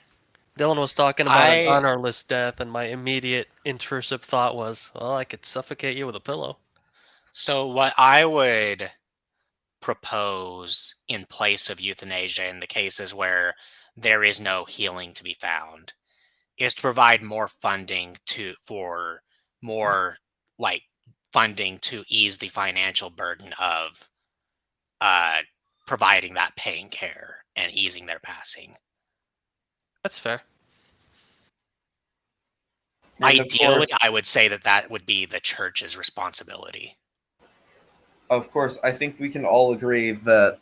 Dylan was talking about an I- honorless death, and my immediate intrusive thought was, well, I could suffocate you with a pillow. So what I would propose in place of euthanasia in the cases where there is no healing to be found is to provide more funding for more like funding to ease the financial burden of providing that pain care and easing their passing. That's fair. And of Ideally, course- I would say that would be the church's responsibility. Of course, I think we can all agree that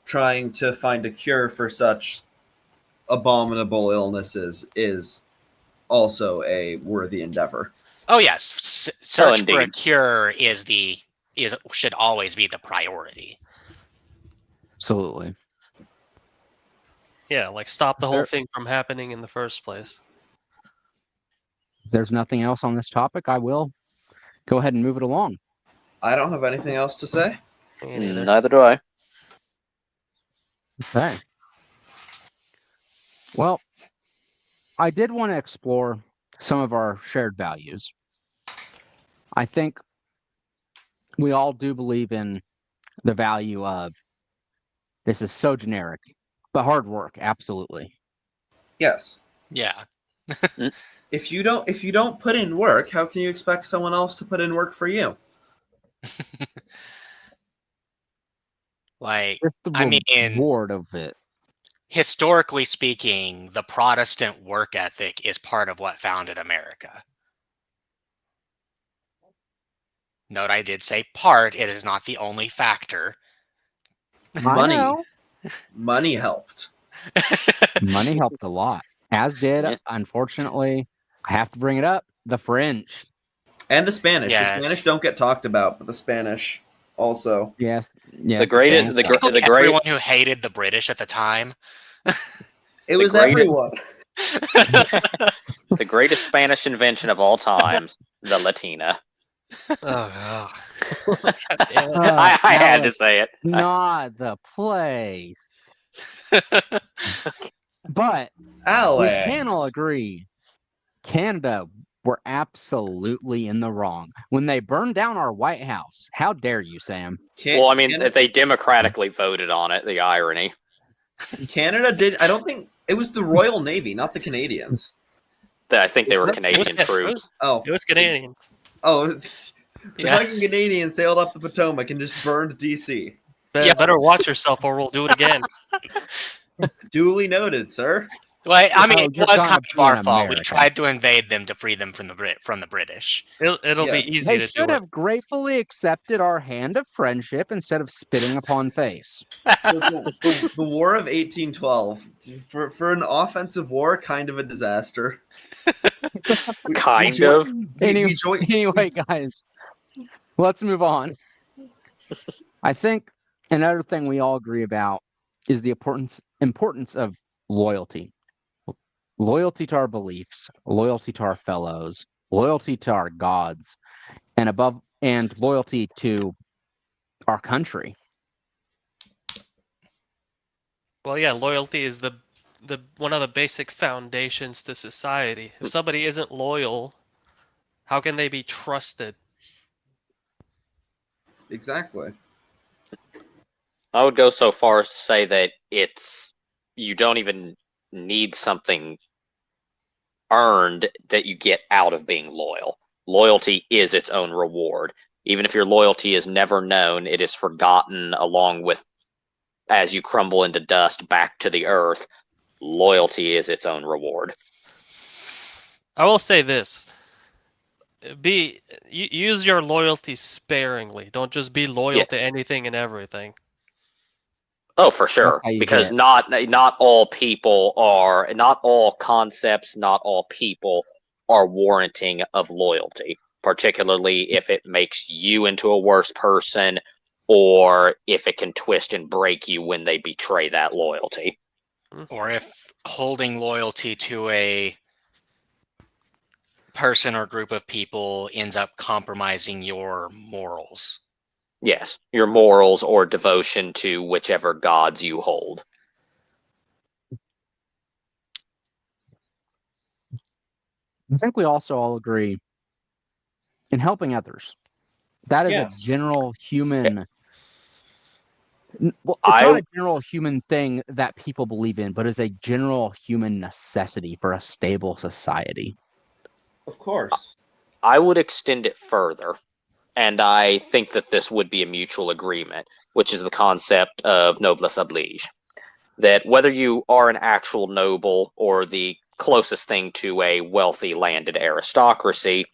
trying to find a cure for such abominable illnesses is also a worthy endeavor. Oh yes, search for a indeed. cure should always be the priority. Absolutely. Yeah, like stop the whole There- thing from happening in the first place. If there's nothing else on this topic, I will go ahead and move it along. I don't have anything else to say. Me neither. Neither do I. Okay. Well, I did want to explore some of our shared values. I think we all do believe in the value of this is so generic, but hard work, absolutely. Yes. Yeah. If you don't put in work, how can you expect someone else to put in work for you? Like, Just the I mean, reward of it. historically speaking, the Protestant work ethic is part of what founded America. Note I did say part, it is not the only factor. I Money. know. Money helped. Money helped a lot, as did, Yes. unfortunately, I have to bring it up, the French. And the Spanish. Yes. The Spanish don't get talked about, but the Spanish also. Yes, yes. The greatest, Spanish. the great, Everyone who hated the British at the time. It was great- everyone. the greatest Spanish invention of all times, the Latina. Oh, God. God damn it. I had to Alex, say it. not the place. But we can all Alex. agree, Canada were absolutely in the wrong when they burned down our White House. How dare you, Sam? Well, I mean, they democratically voted on it. The irony. Canada did. I don't think it was the Royal Navy, not the Canadians. I think they were It was- Canadian troops. Oh, It was Canadians. oh, the Yeah. fucking Canadians sailed up the Potomac and just burned DC. Be- Better watch yourself or we'll do it again. Duly noted, sir. Well, I mean, Oh, it you're was gonna kind be of our in fault. We America. tried to invade them to free them from the British. It'll Yeah. be easy They to should do it. have gratefully accepted our hand of friendship instead of spitting upon face. The War of 1812 for an offensive war, kind of a disaster. Kind of. Anyway, guys, let's move on. I think another thing we all agree about is the importance of loyalty. Loyalty to our beliefs, loyalty to our fellows, loyalty to our gods, and loyalty to our country. Well, yeah, loyalty is the one of the basic foundations to society. If somebody isn't loyal, how can they be trusted? Exactly. I would go so far as to say that you don't even need something earned that you get out of being loyal. Loyalty is its own reward. Even if your loyalty is never known, it is forgotten along with as you crumble into dust back to the earth. Loyalty is its own reward. I will say this: use your loyalty sparingly. Don't just be loyal Yeah. to anything and everything. Oh, for sure. how you Because get- not all people are, not all concepts, not all people are warranting of loyalty, particularly if it makes you into a worse person or if it can twist and break you when they betray that loyalty. Or if holding loyalty to a person or group of people ends up compromising your morals. Yes, your morals or devotion to whichever gods you hold. I think we also all agree in helping others. That is Yes. a general human. Well, it's I- not a general human thing that people believe in, but it's a general human necessity for a stable society. Of course. I would extend it further, and I think that this would be a mutual agreement, which is the concept of noblesse oblige. That whether you are an actual noble or the closest thing to a wealthy landed aristocracy,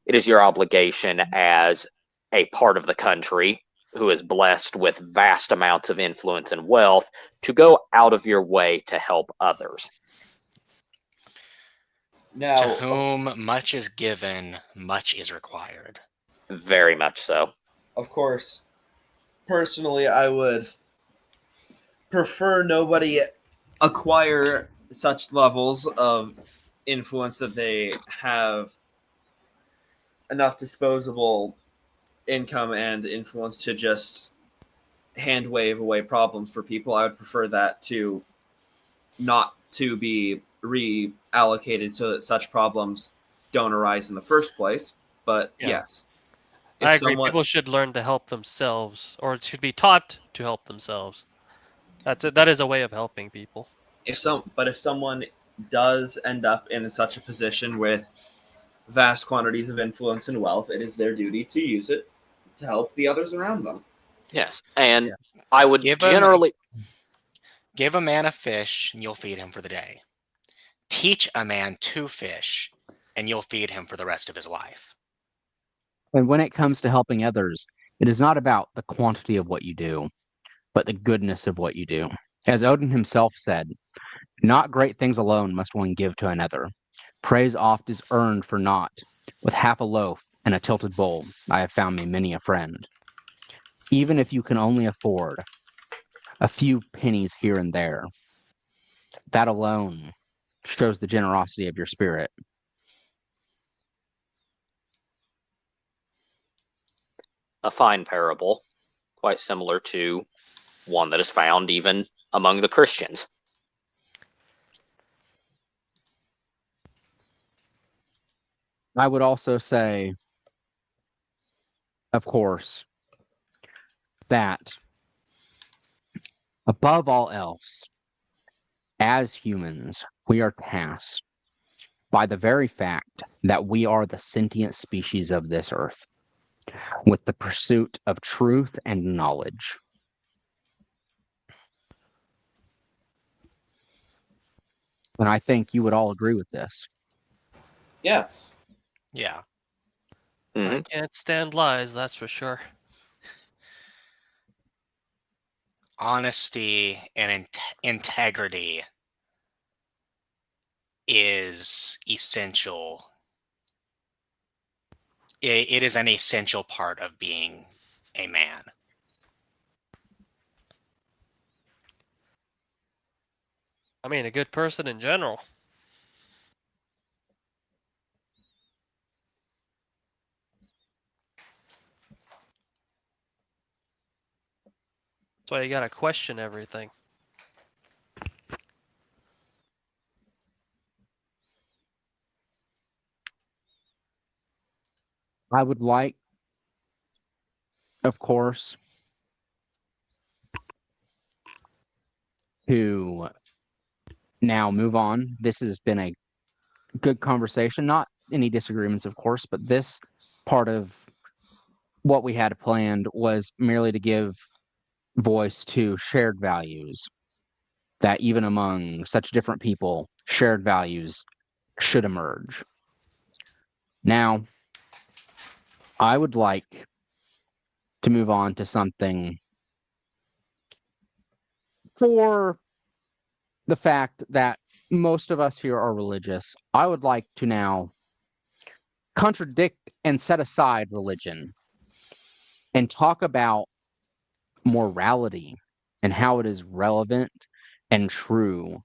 it is your obligation as a part of the country who is blessed with vast amounts of influence and wealth to go out of your way to help others. Now, To whom much is given, much is required. Very much so. of course, personally, I would prefer nobody acquire such levels of influence that they have enough disposable income and influence to just hand wave away problems for people. I would prefer that to not to be reallocated so that such problems don't arise in the first place. But Yeah. yes, I agree. People should learn to help themselves, or should be taught to help themselves. That is a way of helping people. if someone does end up in such a position with vast quantities of influence and wealth, it is their duty to use it to help the others around them. Yes, and Yeah. I would generally Give a man a fish, and you'll feed him for the day. Teach a man to fish, and you'll feed him for the rest of his life. And when it comes to helping others, it is not about the quantity of what you do, but the goodness of what you do. As Odin himself said, not great things alone must one give to another. Praise oft is earned for naught. With half a loaf and a tilted bowl, I have found me many a friend. Even if you can only afford a few pennies here and there, that alone shows the generosity of your spirit. a fine parable, quite similar to one that is found even among the Christians. I would also say, of course, that above all else, as humans, we are tasked by the very fact that we are the sentient species of this earth with the pursuit of truth and knowledge. And I think you would all agree with this. Yes. Yeah. Mhm. I can't stand lies, that's for sure. Honesty and integrity is essential. It is an essential part of being a man. I mean, a good person in general. That's why you gotta question everything. I would like, of course, to now move on. This has been a good conversation, not any disagreements, of course, but this part of what we had planned was merely to give voice to shared values that even among such different people, shared values should emerge. Now, I would like to move on to something for the fact that most of us here are religious. I would like to now contradict and set aside religion and talk about morality and how it is relevant and true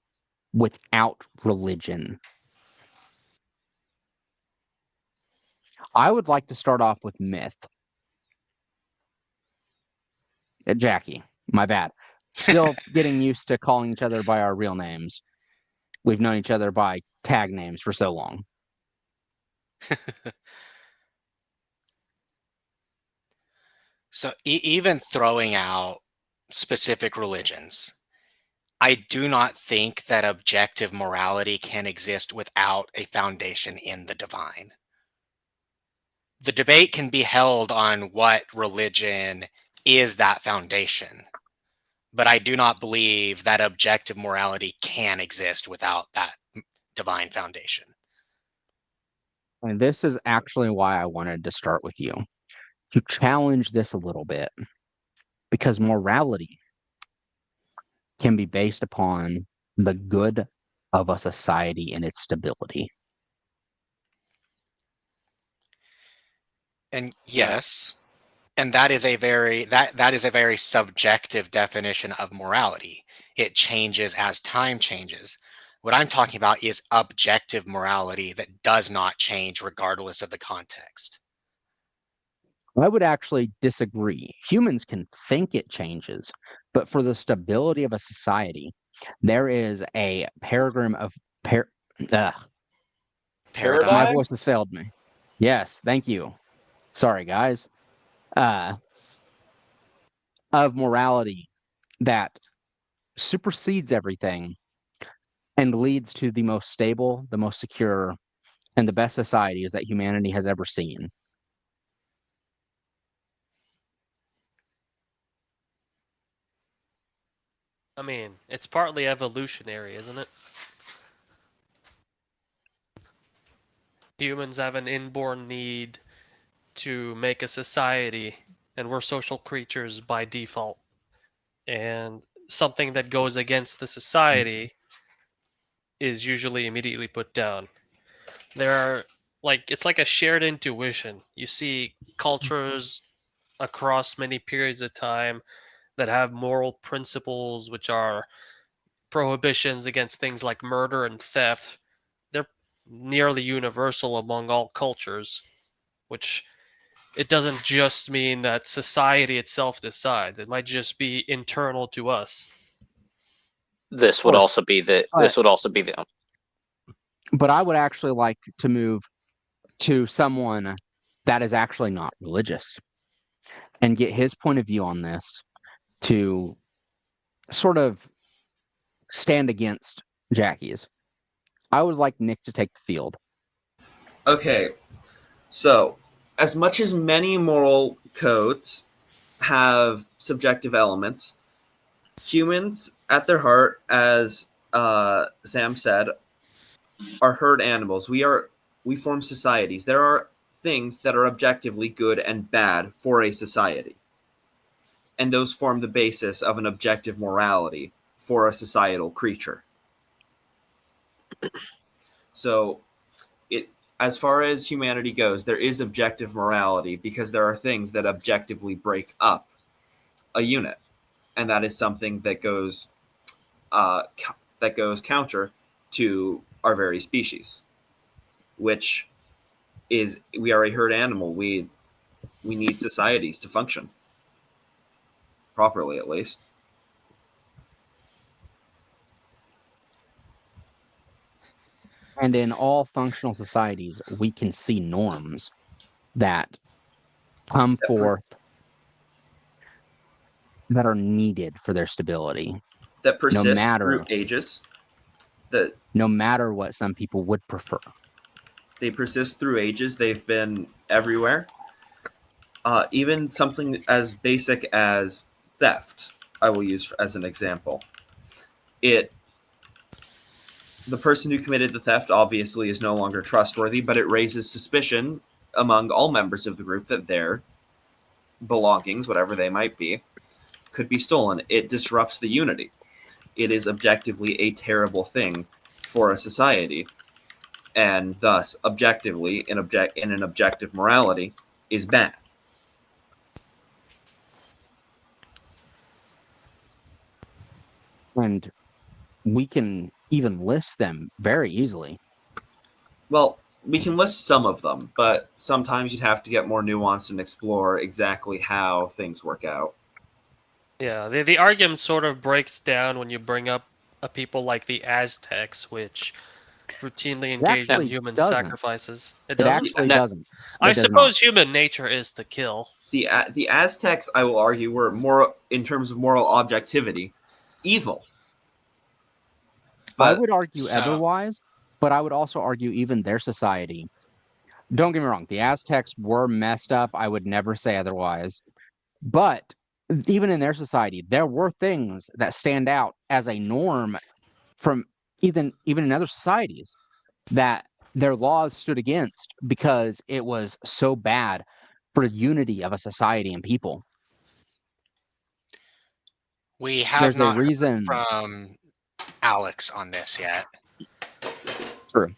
without religion. I would like to start off with myth. Jackie, my bad. Still getting used to calling each other by our real names. We've known each other by tag names for so long. So even throwing out specific religions, I do not think that objective morality can exist without a foundation in the divine. The debate can be held on what religion is that foundation, but I do not believe that objective morality can exist without that divine foundation. And this is actually why I wanted to start with you, to challenge this a little bit, because morality can be based upon the good of a society and its stability. And yes, and that is a very subjective definition of morality. it changes as time changes. What I'm talking about is objective morality that does not change regardless of the context. I would actually disagree. Humans can think it changes, but for the stability of a society, there is a paradigm of ugh, my Paradigm? voice has failed me. Yes, thank you. Sorry, guys. Of morality that supersedes everything and leads to the most stable, the most secure, and the best societies that humanity has ever seen. I mean, it's partly evolutionary, isn't it? Humans have an inborn need to make a society, and we're social creatures by default. And something that goes against the society is usually immediately put down. There are it's like a shared intuition. You see cultures across many periods of time that have moral principles which are prohibitions against things like murder and theft. They're nearly universal among all cultures, which it doesn't just mean that society itself decides. It might just be internal to us. This would also be the. But I would actually like to move to someone that is actually not religious and get his point of view on this to sort of stand against Jackie's. I would like Nick to take the field. Okay, so as much as many moral codes have subjective elements, humans at their heart, as Sam said, are herd animals. We form societies. There are things that are objectively good and bad for a society, and those form the basis of an objective morality for a societal creature. So as far as humanity goes, there is objective morality because there are things that objectively break up a unit, and that is something that goes counter to our very species, which is we are a herd animal. We need societies to function properly, at least. And in all functional societies, we can see norms that come forth that are needed for their stability. That persist through ages. No matter what some people would prefer. They persist through ages. They've been everywhere. Even something as basic as theft, I will use as an example. The person who committed the theft obviously is no longer trustworthy, but it raises suspicion among all members of the group that their belongings, whatever they might be, could be stolen. It disrupts the unity. It is objectively a terrible thing for a society, and thus, objectively, in an objective morality, is bad. And we can even list them very easily. Well, we can list some of them, but sometimes you'd have to get more nuanced and explore exactly how things work out. Yeah, the argument sort of breaks down when you bring up a people like the Aztecs, which routinely engage in human sacrifices. It actually doesn't. I suppose human nature is to kill. The Aztecs, I will argue, were more, in terms of moral objectivity, evil. I would argue otherwise, but I would also argue even their society. Don't get me wrong, the Aztecs were messed up. I would never say otherwise. But even in their society, there were things that stand out as a norm from even in other societies that their laws stood against because it was so bad for unity of a society and people. We have not heard from Alex on this yet. True.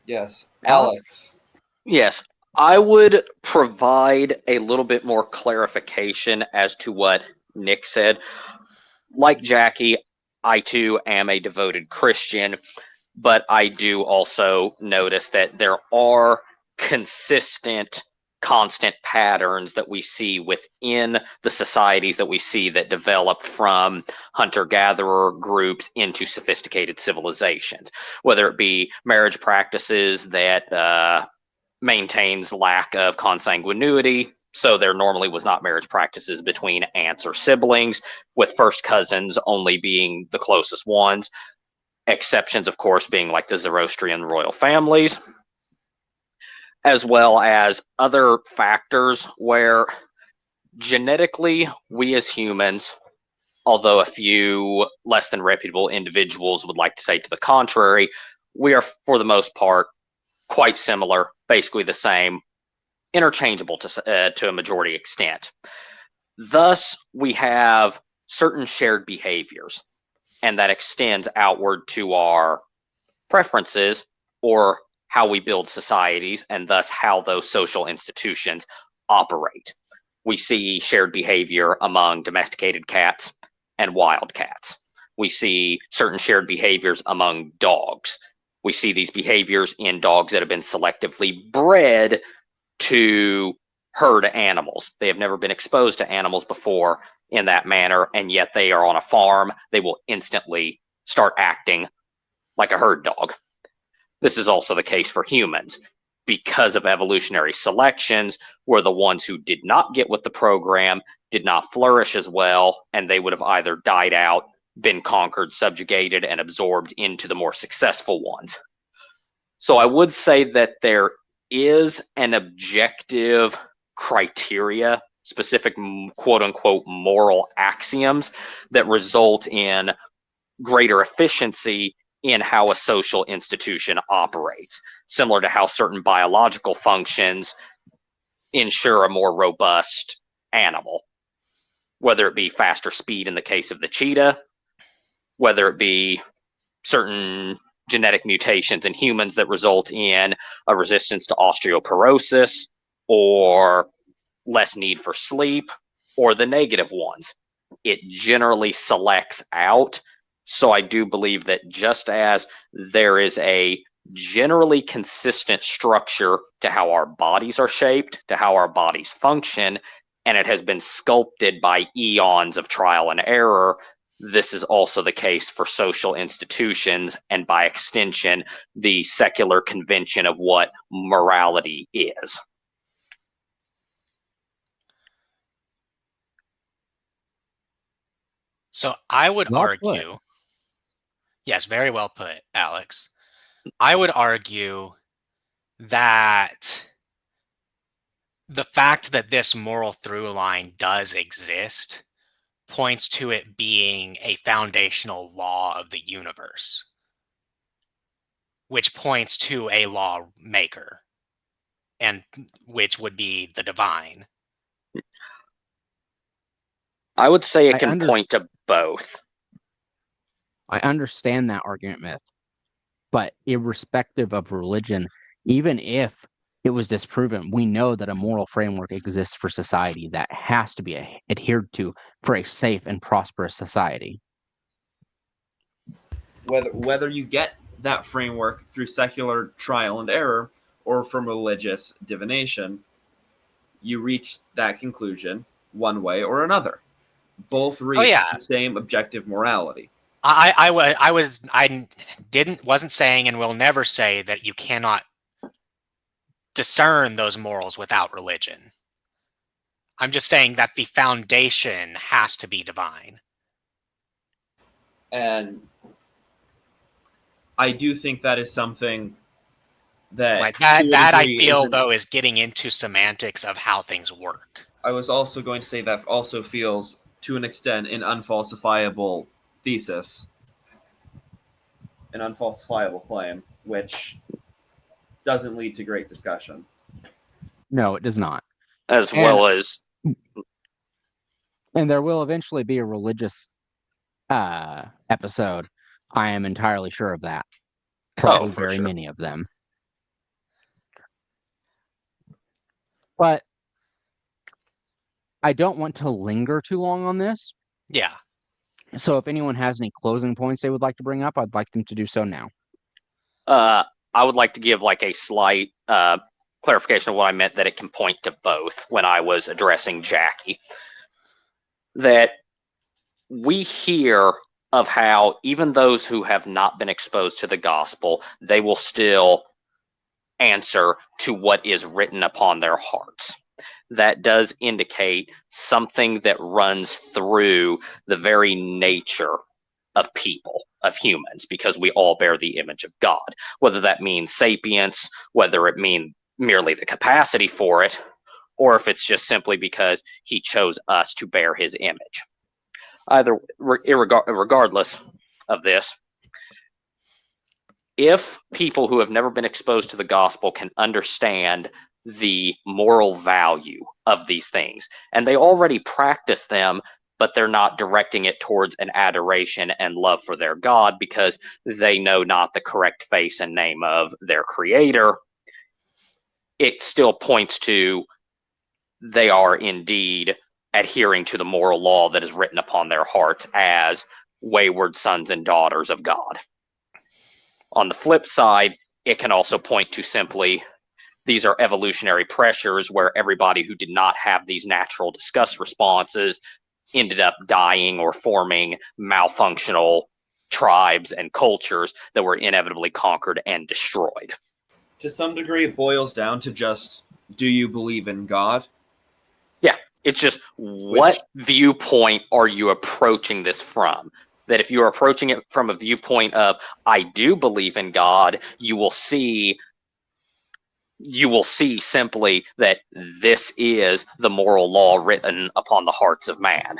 Yes, Alex. Yes, I would provide a little bit more clarification as to what Nick said. like Jackie, I too am a devoted Christian, but I do also notice that there are consistent, constant patterns that we see within the societies that we see that developed from hunter-gatherer groups into sophisticated civilizations, whether it be marriage practices that maintains lack of consanguinity. So there normally was not marriage practices between aunts or siblings, with first cousins only being the closest ones. Exceptions, of course, being like the Zoroastrian royal families, as well as other factors where genetically we as humans, although a few less than reputable individuals would like to say to the contrary, we are for the most part quite similar, basically the same, interchangeable to a majority extent. Thus, we have certain shared behaviors, and that extends outward to our preferences or how we build societies, and thus how those social institutions operate. We see shared behavior among domesticated cats and wild cats. We see certain shared behaviors among dogs. We see these behaviors in dogs that have been selectively bred to herd animals. They have never been exposed to animals before in that manner, and yet they are on a farm. They will instantly start acting like a herd dog. This is also the case for humans. Because of evolutionary selections, where the ones who did not get with the program did not flourish as well, and they would have either died out, been conquered, subjugated, and absorbed into the more successful ones. So I would say that there is an objective criteria, specific quote-unquote moral axioms that result in greater efficiency in how a social institution operates, similar to how certain biological functions ensure a more robust animal, whether it be faster speed in the case of the cheetah, whether it be certain genetic mutations in humans that result in a resistance to osteoporosis or less need for sleep, or the negative ones. It generally selects out. So I do believe that just as there is a generally consistent structure to how our bodies are shaped, to how our bodies function, and it has been sculpted by eons of trial and error, this is also the case for social institutions, and by extension, the secular convention of what morality is. So I would argue, yes, very well put, Alex. I would argue that the fact that this moral through line does exist points to it being a foundational law of the universe, which points to a lawmaker, and which would be the divine. I would say it can point to both. I understand that argument, Myth, but irrespective of religion, even if it was disproven, we know that a moral framework exists for society that has to be adhered to for a safe and prosperous society. Whether you get that framework through secular trial and error or from religious divination, you reach that conclusion one way or another. Both reach the same objective morality. I wasn't saying and will never say that you cannot discern those morals without religion. I'm just saying that the foundation has to be divine. And I do think that is something that I feel though is getting into semantics of how things work. I was also going to say that also feels to an extent an unfalsifiable thesis, an unfalsifiable claim, which doesn't lead to great discussion. No, it does not. Well as... And there will eventually be a religious episode. I am entirely sure of that. Probably very many of them. But I don't want to linger too long on this. Yeah. So if anyone has any closing points they would like to bring up, I'd like them to do so now. I would like to give like a slight clarification of what I meant, that it can point to both when I was addressing Jackie. That we hear of how even those who have not been exposed to the gospel, they will still answer to what is written upon their hearts. That does indicate something that runs through the very nature of people, of humans, because we all bear the image of God. Whether that means sapience, whether it means merely the capacity for it, or if it's just simply because he chose us to bear his image. Either, regardless of this, if people who have never been exposed to the gospel can understand the moral value of these things, and they already practice them, but they're not directing it towards an adoration and love for their God because they know not the correct face and name of their creator, it still points to they are indeed adhering to the moral law that is written upon their hearts as wayward sons and daughters of God. On the flip side, it can also point to simply these are evolutionary pressures where everybody who did not have these natural disgust responses ended up dying or forming malfunctional tribes and cultures that were inevitably conquered and destroyed. To some degree, it boils down to just, do you believe in God? Yeah, it's just what viewpoint are you approaching this from? That if you're approaching it from a viewpoint of, I do believe in God, you will see simply that this is the moral law written upon the hearts of man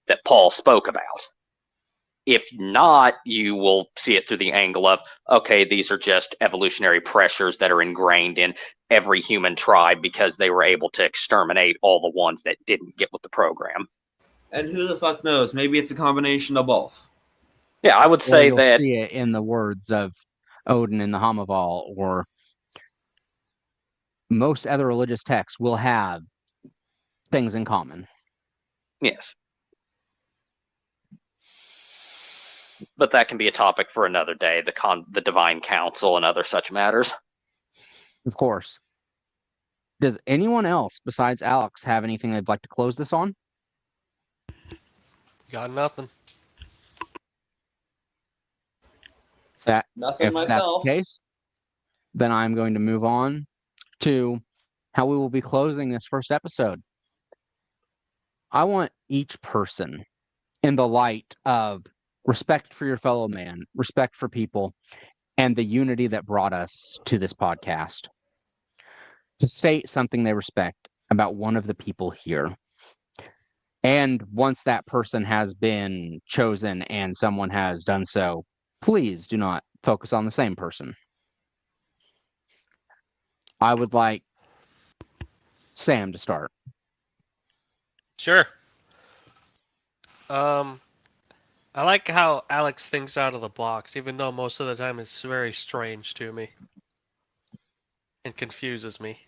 that Paul spoke about. If not, you will see it through the angle of, okay, these are just evolutionary pressures that are ingrained in every human tribe because they were able to exterminate all the ones that didn't get with the program. And who the fuck knows? Maybe it's a combination of both. Yeah, I would say you'll that see it in the words of Odin in the Hamaval, or most other religious texts will have things in common. yes. But that can be a topic for another day, the divine council and other such matters. Of course. Does anyone else besides Alex have anything they'd like to close this on? Got nothing. Nothing If myself. that's the case, then I'm going to move on to how we will be closing this first episode. I want each person, in the light of respect for your fellow man, respect for people, and the unity that brought us to this podcast, to state something they respect about one of the people here. And once that person has been chosen and someone has done so, please do not focus on the same person. I would like Sam to start. Sure. I like how Alex thinks out of the box, even though most of the time it's very strange to me and confuses me.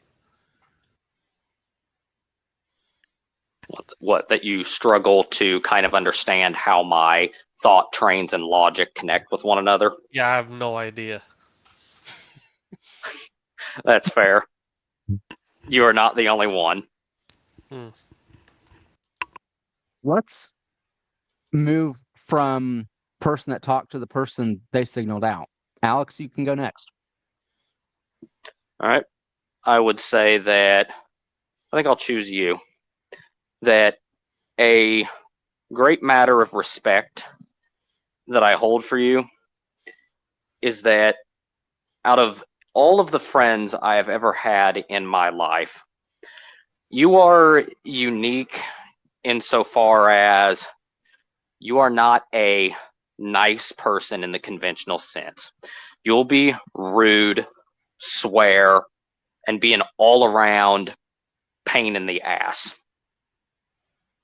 What, that you struggle to kind of understand how my thought trains and logic connect with one another? Yeah, I have no idea. That's fair. You are not the only one. Let's move from person that talked to the person they signaled out. Alex, you can go next. All right. I would say that I think I'll choose you. That a great matter of respect that I hold for you is that out of all of the friends I have ever had in my life, you are unique insofar as you are not a nice person in the conventional sense. You'll be rude, swear, and be an all-around pain in the ass.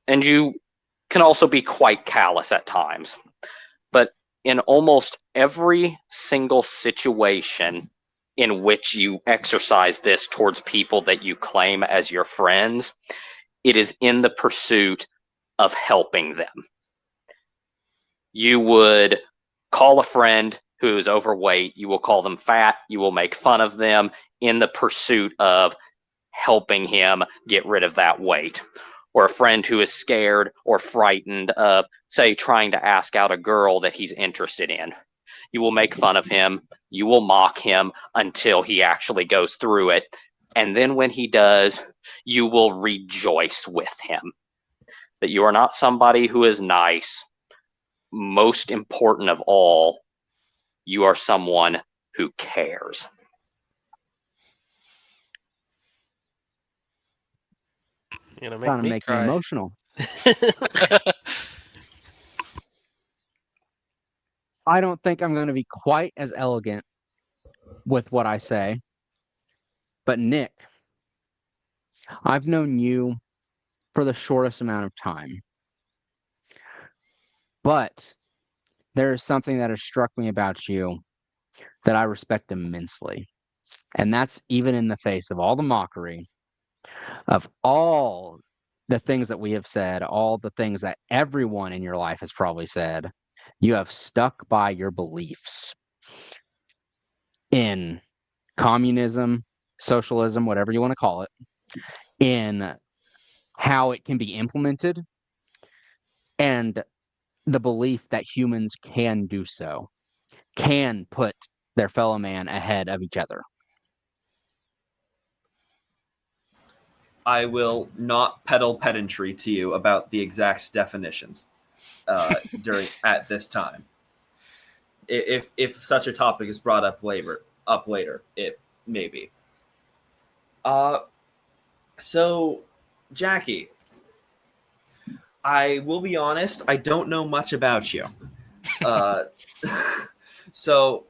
And you can also be quite callous at times. But in almost every single situation in which you exercise this towards people that you claim as your friends, it is in the pursuit of helping them. you would call a friend who is overweight, you will call them fat, you will make fun of them in the pursuit of helping him get rid of that weight. Or a friend who is scared or frightened of, say, trying to ask out a girl that he's interested in. You will make fun of him, you will mock him until he actually goes through it. And then when he does, you will rejoice with him. That you are not somebody who is nice. Most important of all, you are someone who cares. You're gonna Trying to make me make me cry. emotional. I don't think I'm going to be quite as elegant with what I say. But Nick, I've known you for the shortest amount of time. But there is something that has struck me about you that I respect immensely. And that's even in the face of all the mockery, of all the things that we have said, all the things that everyone in your life has probably said, you have stuck by your beliefs in communism, socialism, whatever you want to call it, in how it can be implemented, and the belief that humans can do so, can put their fellow man ahead of each other. I will not peddle pedantry to you about the exact definitions at this time. If such a topic is brought up later, it may be. So, Jackie, I will be honest, I don't know much about you. So,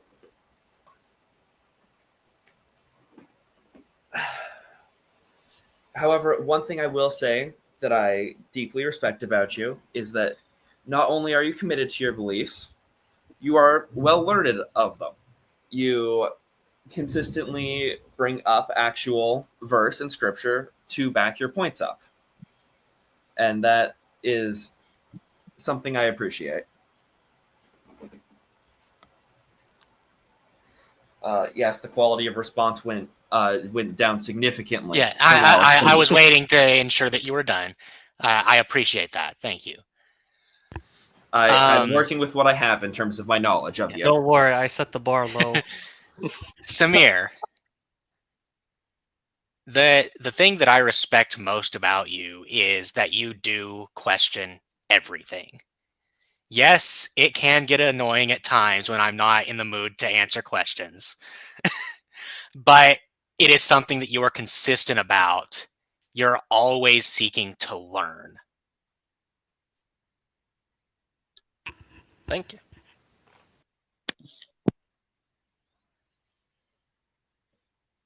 however, one thing I will say that I deeply respect about you is that not only are you committed to your beliefs, you are well learned of them. You consistently bring up actual verse and scripture to back your points up. And that is something I appreciate. Yes, the quality of response went down significantly. Yeah, I was waiting to ensure that you were done. I appreciate that. Thank you. I'm working with what I have in terms of my knowledge of you. Don't worry, I set the bar low. Samir, the thing that I respect most about you is that you do question everything. Yes, it can get annoying at times when I'm not in the mood to answer questions. But it is something that you are consistent about. You're always seeking to learn. Thank you.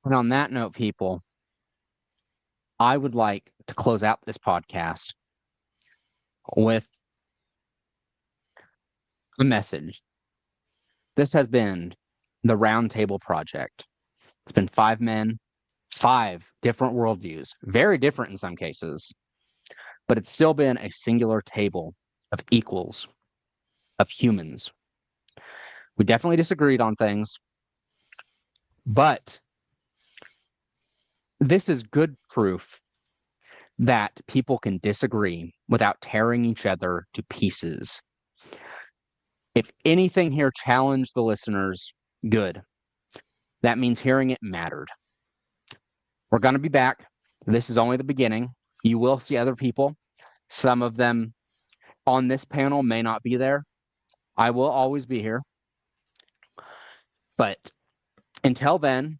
And on that note, people, I would like to close out this podcast with a message. This has been the Roundtable Project. It's been 5 men, 5 different worldviews, very different in some cases, but it's still been a singular table of equals, of humans. We definitely disagreed on things, but this is good proof that people can disagree without tearing each other to pieces. If anything here challenged the listeners, good. That means hearing it mattered. We're going to be back. This is only the beginning. You will see other people. Some of them on this panel may not be there. I will always be here. But until then,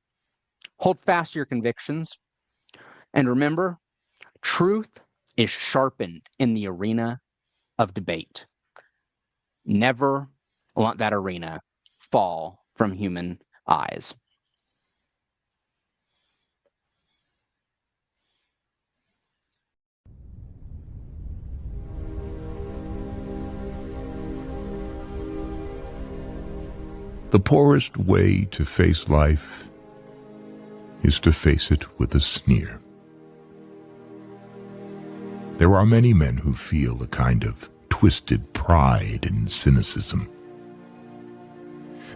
hold fast to your convictions. And remember, truth is sharpened in the arena of debate. Never let that arena fall from human eyes. The poorest way to face life is to face it with a sneer. There are many men who feel a kind of twisted pride and cynicism.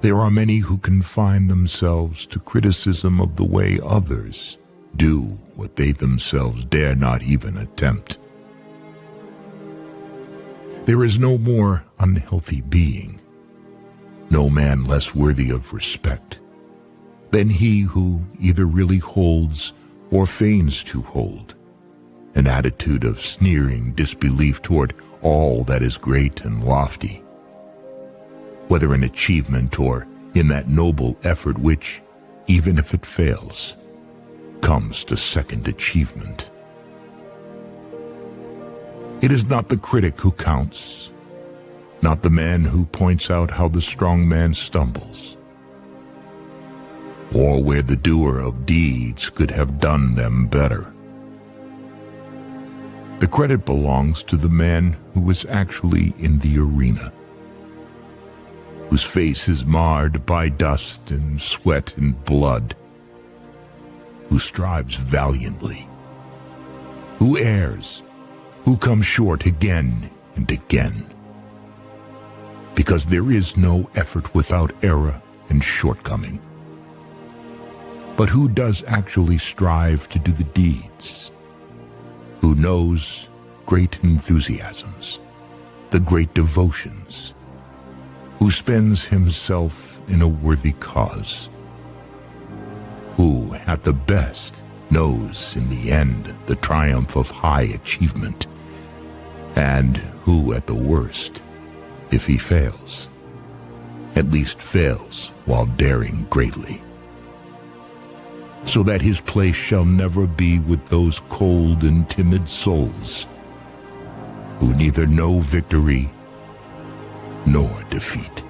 There are many who confine themselves to criticism of the way others do what they themselves dare not even attempt. There is no more unhealthy being, no man less worthy of respect than he who either really holds or feigns to hold an attitude of sneering disbelief toward all that is great and lofty, whether in achievement or in that noble effort which, even if it fails, comes to second achievement. It is not the critic who counts, not the man who points out how the strong man stumbles, or where the doer of deeds could have done them better. The credit belongs to the man who is actually in the arena, whose face is marred by dust and sweat and blood, who strives valiantly, who errs, who comes short again and again. Because there is no effort without error and shortcoming. But who does actually strive to do the deeds? Who knows great enthusiasms, the great devotions, who spends himself in a worthy cause, who, at the best, knows in the end the triumph of high achievement, and who, at the worst, if he fails, at least fails while daring greatly, so that his place shall never be with those cold and timid souls who neither know victory nor defeat.